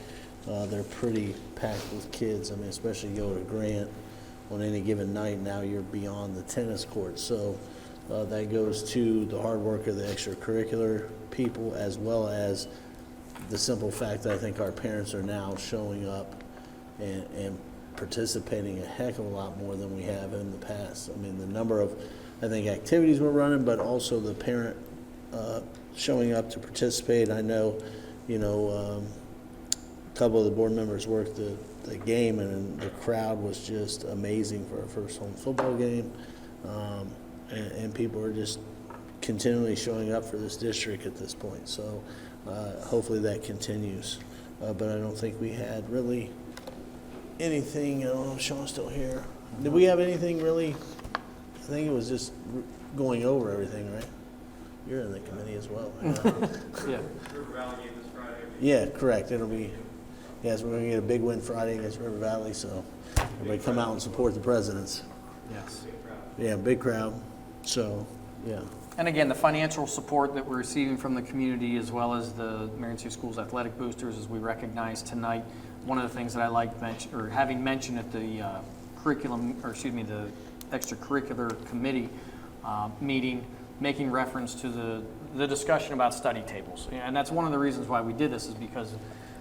Speaker 8: they're pretty packed with kids. I mean, especially you go to Grant on any given night, now you're beyond the tennis court. So that goes to the hard work of the extracurricular people, as well as the simple fact that I think our parents are now showing up and participating a heck of a lot more than we have in the past. I mean, the number of, I think, activities we're running, but also the parent showing up to participate. I know, a couple of the board members worked the game, and the crowd was just amazing for our first home football game. And people are just continually showing up for this district at this point. So hopefully that continues. But I don't think we had really anything. I don't know if Sean's still here. Did we have anything really? I think it was just going over everything, right? You're in the committee as well.
Speaker 1: Yeah.
Speaker 8: Yeah, correct. It'll be, yes, we're going to get a big win Friday against River Valley, so everybody come out and support the presidents.
Speaker 1: Yes.
Speaker 8: Yeah, big crowd. So, yeah.
Speaker 1: And again, the financial support that we're receiving from the community, as well as the Marion City Schools Athletic Boosters, as we recognize tonight. One of the things that I like having mentioned at the the extracurricular committee meeting, making reference to the discussion about study tables. And that's one of the reasons why we did this, is because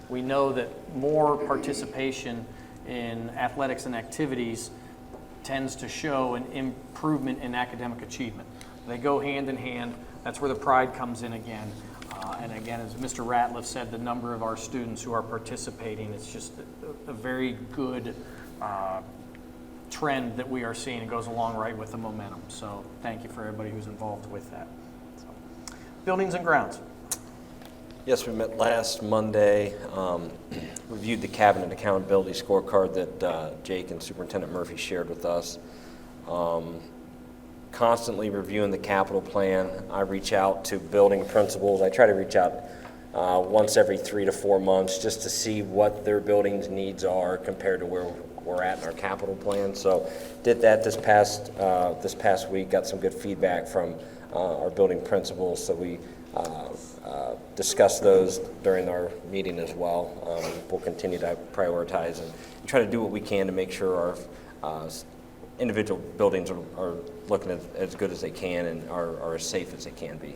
Speaker 1: we know that more participation in athletics and activities tends to show an improvement in academic achievement. They go hand in hand. That's where the pride comes in again. And again, as Mr. Ratliff said, the number of our students who are participating, it's just a very good trend that we are seeing. It goes along right with the momentum. So thank you for everybody who's involved with that. So, buildings and grounds.
Speaker 9: Yes, we met last Monday, reviewed the cabinet accountability scorecard that Jake and Superintendent Murphy shared with us. constantly reviewing the capital plan. I reach out to building principals. I try to reach out once every 3 to 4 months just to see what their building's needs are compared to where we're at in our capital plan. So did that this past week, got some good feedback from our building principals, so we discussed those during our meeting as well. We'll continue to prioritize and try to do what we can to make sure our individual buildings are looking as good as they can and are as safe as they can be.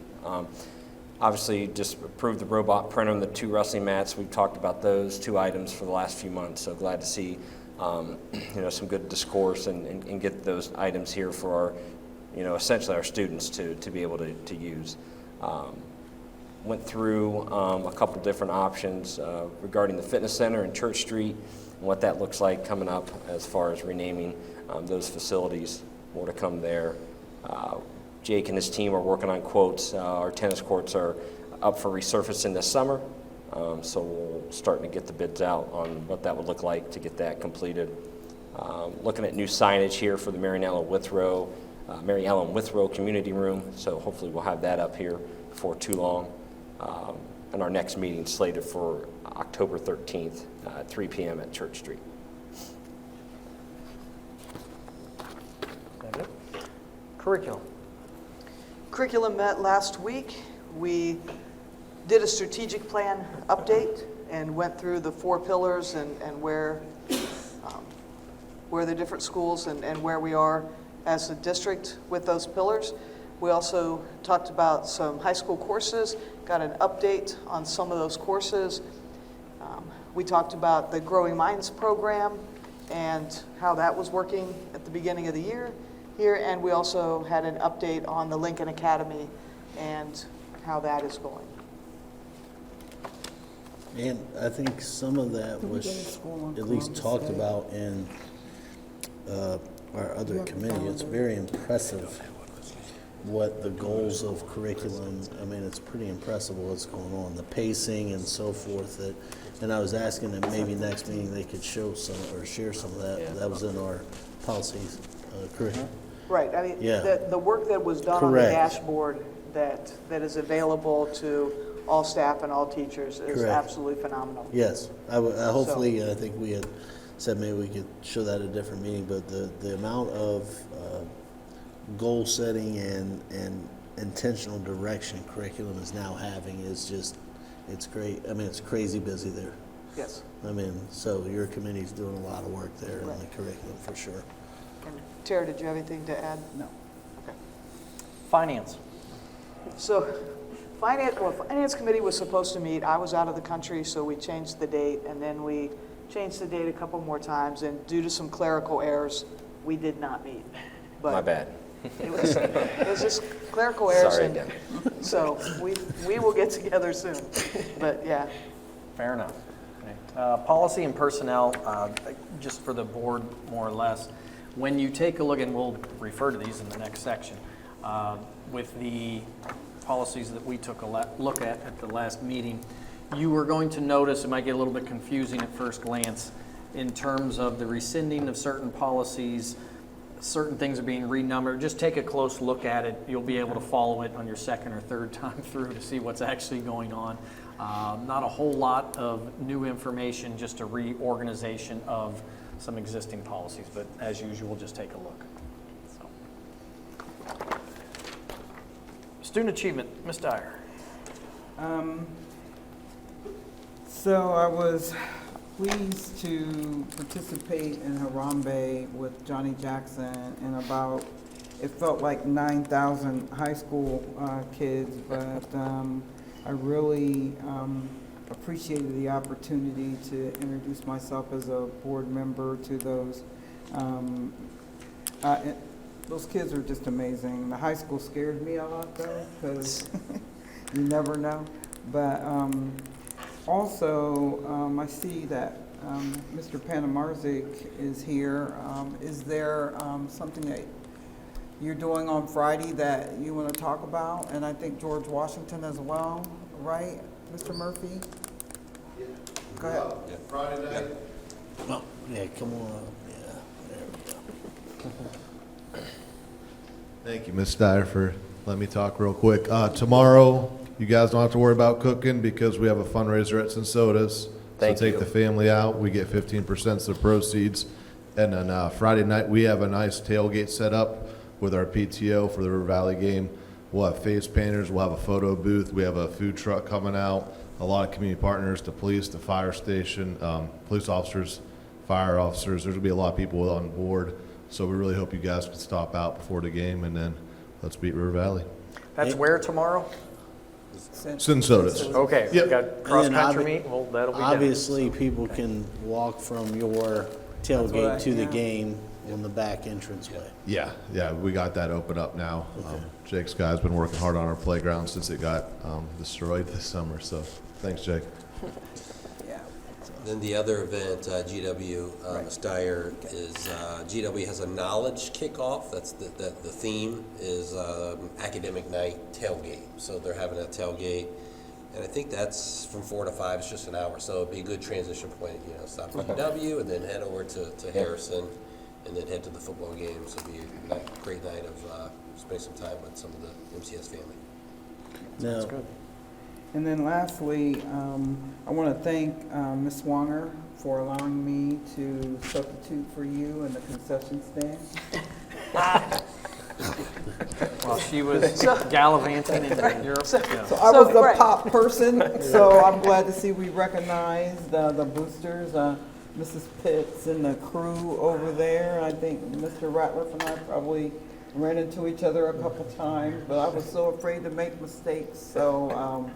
Speaker 9: Obviously, just approved the robot printer and the 2 wrestling mats. We've talked about those 2 items for the last few months, so glad to see some good discourse and get those items here for our, essentially our students to be able to use. Went through a couple different options regarding the fitness center in Church Street and what that looks like coming up as far as renaming those facilities. More to come there. Jake and his team are working on quotes. Our tennis courts are up for resurfacing this summer, so we're starting to get the bids out on what that would look like to get that completed. Looking at new signage here for the Marion Ellen Withrow Community Room, so hopefully we'll have that up here before too long. And our next meeting slated for October 13th at 3 p.m. at Church Street.
Speaker 1: Curriculum.
Speaker 2: Curriculum met last week. We did a strategic plan update and went through the 4 pillars and where the different schools and where we are as a district with those pillars. We also talked about some high school courses, got an update on some of those courses. We talked about the Growing Minds program and how that was working at the beginning of the year here, and we also had an update on the Lincoln Academy and how that is going.
Speaker 8: And I think some of that was at least talked about in our other committee. It's very impressive what the goals of curriculum, I mean, it's pretty impressive what's going on, the pacing and so forth. And I was asking that maybe next meeting they could show some or share some of that. That was in our policies curriculum.
Speaker 2: Right, I mean,
Speaker 8: Yeah.
Speaker 2: the work that was done
Speaker 8: Correct.
Speaker 2: on the dashboard that is available to all staff and all teachers is
Speaker 8: Correct.
Speaker 2: absolutely phenomenal.
Speaker 8: Yes, hopefully, I think we had said maybe we could show that at a different meeting, but the amount of goal setting and intentional direction curriculum is now having is just, it's great. I mean, it's crazy busy there.
Speaker 2: Yes.
Speaker 8: I mean, so your committee's doing a lot of work there in
Speaker 2: Right.
Speaker 8: the curriculum for sure.
Speaker 2: And Tara, did you have anything to add?
Speaker 6: No.
Speaker 2: Okay.
Speaker 1: Finance.
Speaker 2: So Finance Committee was supposed to meet. I was out of the country, so we changed the date, and then we changed the date a couple more times, and due to some clerical errors, we did not meet. But
Speaker 9: My bad.
Speaker 2: It was just clerical errors.
Speaker 9: Sorry
Speaker 2: and
Speaker 9: again.
Speaker 2: So we will get together soon. But yeah.
Speaker 1: Fair enough. Okay. Policy and personnel, just for the board, more or less. When you take a look, and we'll refer to these in the next section, with the policies that we took a look at the last meeting, you were going to notice, it might get a little bit confusing at first glance, in terms of the rescinding of certain policies, certain things are being renumbered. Just take a close look at it. You'll be able to follow it on your second or third time through to see what's actually going on. Not a whole lot of new information, just a reorganization of some existing policies, but as usual, just take a look. So. Student achievement, Ms. Dyer.
Speaker 6: So I was pleased to participate in Harambe with Johnny Jackson and about, it felt like 9,000 high school kids, but I really appreciated the opportunity to introduce myself as a board member to those. Those kids are just amazing. The high school scared me a lot though, because you never know. But also, I see that Mr. Panamarzik is here. Is there something that you're doing on Friday that you want to talk about? And I think George Washington as well, right, Mr. Murphy?
Speaker 12: Yeah.
Speaker 6: Go ahead.
Speaker 12: Yeah. Friday night.
Speaker 8: Oh, yeah, come on up. Yeah, there we go.
Speaker 12: Thank you, Ms. Dyer, for letting me talk real quick. Tomorrow, you guys don't have to worry about cooking because we have a fundraiser at Sodas.
Speaker 9: Thank
Speaker 12: So take
Speaker 9: you.
Speaker 12: the family out. We get 15% of the proceeds. And then Friday night, we have a nice tailgate set up with our PTO for the River Valley game. We'll have face painters. We'll have a photo booth. We have a food truck coming out. A lot of community partners, the police, the fire station, police officers, fire officers. There's gonna be a lot of people on board. So we really hope you guys can stop out before the game, and then let's beat River Valley.
Speaker 1: That's where tomorrow?
Speaker 12: Sodas.
Speaker 1: Okay,
Speaker 12: Yep.
Speaker 1: we've got
Speaker 8: And then
Speaker 1: cross-country meet, well, that'll be down.
Speaker 8: Obviously, people can walk from your tailgate to the
Speaker 6: yeah.
Speaker 8: game on the back entranceway.
Speaker 12: Yeah, we got that open up now. Jake's guy's been working hard on our playground since it got destroyed this summer, so thanks, Jake.
Speaker 6: Yeah.
Speaker 5: Then the other event, GW, Ms. Dyer, is GW has a knowledge kickoff. That's the theme is academic night tailgate. So they're having a tailgate, and I think that's from 4 to 5. It's just an hour, so it'd be a good transition point. You know, stop at GW and then head over to Harrison, and then head to the football game. So it'd be a great night of spending some time with some of the MCS family.
Speaker 8: Now,
Speaker 6: And then lastly, I want to thank Ms. Swanger for allowing me to substitute for you in the concession stand.
Speaker 1: While she was gallivanting in Europe. Yeah.
Speaker 6: So I was the
Speaker 2: right.
Speaker 6: pop person, so I'm glad to see we recognized the boosters, Mrs. Pitts and the crew over there. I think Mr. Ratliff and I probably ran into each other a couple times, but I was so afraid to make mistakes. So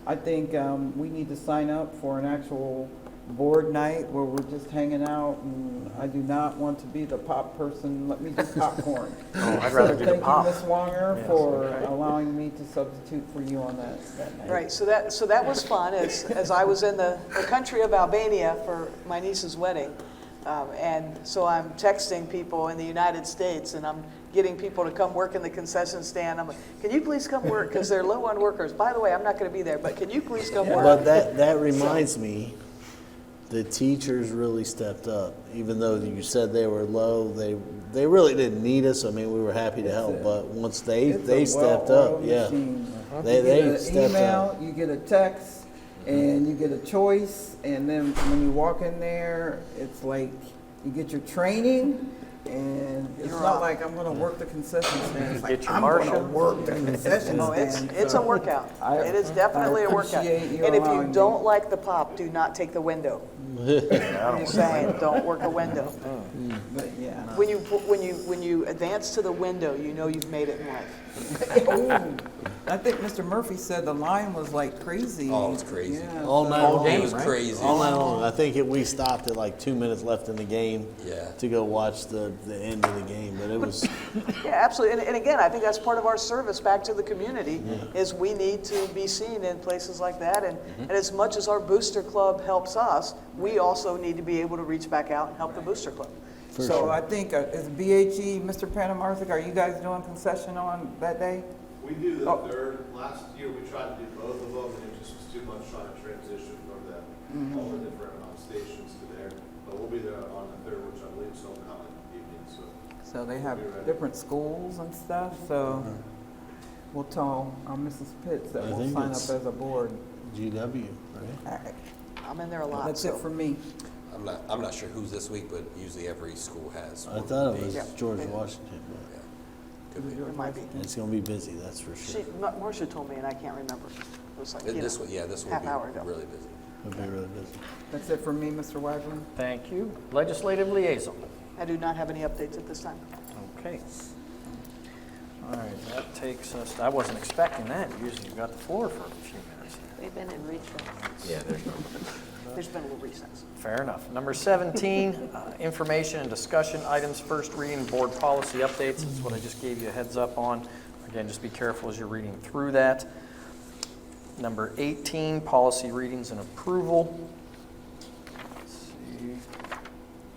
Speaker 6: I think we need to sign up for an actual board night where we're just hanging out, and I do not want to be the pop person. Let me do popcorn.
Speaker 1: Oh, I'd rather do the pop.
Speaker 6: Thank you, Ms. Swanger,
Speaker 1: Yes,
Speaker 6: for
Speaker 1: okay.
Speaker 6: allowing me to substitute for you on that night.
Speaker 2: Right, so that was fun, as I was in the country of Albania for my niece's wedding. And so I'm texting people in the United States, and I'm getting people to come work in the concession stand. I'm like, can you please come work, because they're low on workers. By the way, I'm not going to be there, but can you please come work?
Speaker 8: but that reminds me, the teachers really stepped up. Even though you said they were low, they really didn't need us. I mean, we were happy to help, but once they stepped up, yeah. They
Speaker 6: You get an
Speaker 8: stepped
Speaker 6: email,
Speaker 8: up.
Speaker 6: you get a text, and you get a choice, and then when you walk in there, it's like you get your training, and it's
Speaker 2: You're
Speaker 6: not
Speaker 2: off.
Speaker 6: like I'm gonna work the concession stand. It's like
Speaker 1: Get your
Speaker 6: I'm gonna
Speaker 1: Martian.
Speaker 6: work the concession
Speaker 2: Oh,
Speaker 6: stand.
Speaker 2: it's a workout. It is definitely a workout.
Speaker 6: appreciate you
Speaker 2: And if you
Speaker 6: allowing me.
Speaker 2: don't like the pop, do not take the window. I'm just saying, don't work a window.
Speaker 6: But yeah.
Speaker 2: When you advance to the window, you know you've made it in life.
Speaker 6: Ooh, I think Mr. Murphy said the line was like crazy.
Speaker 5: Oh, it's crazy.
Speaker 6: Yeah,
Speaker 8: All
Speaker 6: so-
Speaker 8: night
Speaker 1: All
Speaker 8: long.
Speaker 1: game,
Speaker 5: It was
Speaker 1: right?
Speaker 5: crazy.
Speaker 8: All night long. I think we stopped at like 2 minutes left in the game
Speaker 5: Yeah.
Speaker 8: to go watch the end of the game. But it was,
Speaker 2: Yeah, absolutely. And again, I think that's part of our service back to the community, is we need to be seen in places like that. And as much as our booster club helps us, we also need to be able to reach back out and help the booster club.
Speaker 6: So I think, is BHE, Mr. Panamarthic, are you guys doing concession on that day?
Speaker 12: We do the
Speaker 6: Oh.
Speaker 12: third. Last year, we tried to do both of them, and it just was too much trying to transition from all the different stations to there. But we'll be there on the third, which I believe is homecoming evening, so.
Speaker 6: So they have
Speaker 12: We'll be ready.
Speaker 6: different schools and stuff, so we'll tell Mrs. Pitts that
Speaker 8: I
Speaker 6: we'll
Speaker 8: think
Speaker 6: sign up
Speaker 8: it's-
Speaker 6: as a board.
Speaker 8: GW, right?
Speaker 6: All right,
Speaker 2: I'm in there a lot,
Speaker 6: that's it
Speaker 2: so.
Speaker 6: for me.
Speaker 5: I'm not sure who's this week, but usually every school has.
Speaker 8: I
Speaker 5: one
Speaker 8: thought it
Speaker 5: day.
Speaker 8: was
Speaker 2: Yeah.
Speaker 8: George Washington,
Speaker 2: It might be.
Speaker 8: but it's going to be busy, that's for sure.
Speaker 2: Marcia told me, and I can't remember. It was like, you
Speaker 5: This
Speaker 2: know,
Speaker 5: one, this one
Speaker 2: half hour
Speaker 5: will
Speaker 2: ago.
Speaker 5: be really busy.
Speaker 8: It'll be really busy.
Speaker 6: That's it for me, Mr. Wyburn.
Speaker 1: Thank you. Legislative liaison.
Speaker 2: I do not have any updates at this time.
Speaker 1: Okay. All right, that takes us, I wasn't expecting that. Usually you've got the floor for a few minutes.
Speaker 3: We've been in recess.
Speaker 1: Yeah, there's no.
Speaker 2: There's been a little recess.
Speaker 1: Fair enough. Number 17, information and discussion items, first reading board policy updates. That's what I just gave you a heads up on. Again, just be careful as you're reading through that. Number 18, policy readings and approval. Let's see.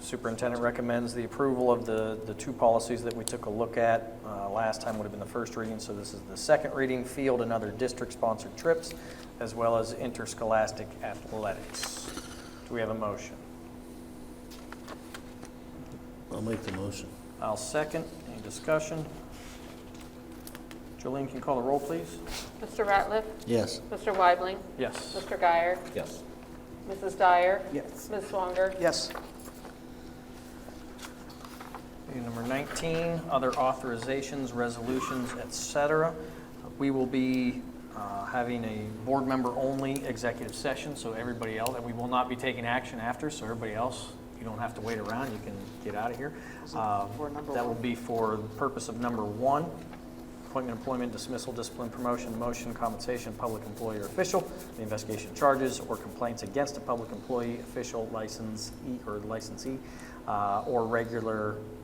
Speaker 1: Superintendent recommends the approval of the two policies that we took a look at. Last time would have been the first reading, so this is the second reading, field and other district-sponsored trips, as well as interscholastic athletics. Do we have a motion?
Speaker 8: I'll make the motion.
Speaker 1: I'll second. Any discussion? Jolene, can you call the roll, please?
Speaker 3: Mr. Ratliff?
Speaker 8: Yes.
Speaker 3: Mr. Weibling?
Speaker 1: Yes.
Speaker 3: Mr. Guyer?
Speaker 9: Yes.
Speaker 3: Mrs. Dyer?
Speaker 6: Yes.
Speaker 3: Ms. Swanger?
Speaker 2: Yes.
Speaker 1: Okay, number 19, other authorizations, resolutions, et cetera. We will be having a board member only executive session, so everybody else, and we will not be taking action after, so everybody else, you don't have to wait around, you can get out of here.
Speaker 2: For number
Speaker 1: That will
Speaker 2: one?
Speaker 1: be for the purpose of number 1, appointment, employment, dismissal, discipline, promotion, demotion, compensation, public employee or official, the investigation charges or complaints against a public employee, official, licensee, or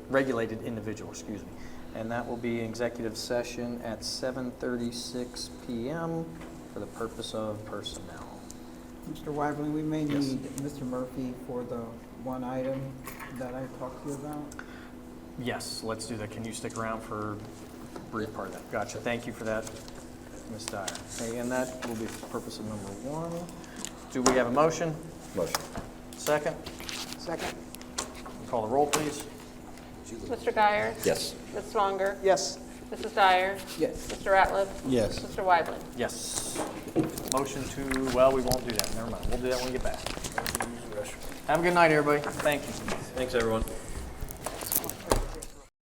Speaker 1: regulated individual, excuse me. And that will be executive session at 7:36 PM for the purpose of personnel.
Speaker 6: Mr. Weibling, we may
Speaker 1: Yes.
Speaker 6: need Mr. Murphy for the one item that I talked to you about.
Speaker 1: Yes, let's do that. Can you stick around for a brief part of that? Gotcha. Thank you for that, Ms. Dyer. Okay, and that will be for the purpose of number 1. Do we have a motion?
Speaker 9: Motion.
Speaker 1: Second?
Speaker 2: Second?
Speaker 1: Call the roll, please.
Speaker 3: Mr. Guyer?
Speaker 9: Yes.
Speaker 3: Ms. Swanger?
Speaker 2: Yes.
Speaker 3: Mrs. Dyer?
Speaker 6: Yes.
Speaker 3: Mr. Ratliff?
Speaker 8: Yes.
Speaker 3: Mr. Weibling?
Speaker 1: Yes. Motion to, well, we won't do that. Never mind. We'll do that when we get back. Have a good night, everybody. Thank you.
Speaker 9: Thanks, everyone.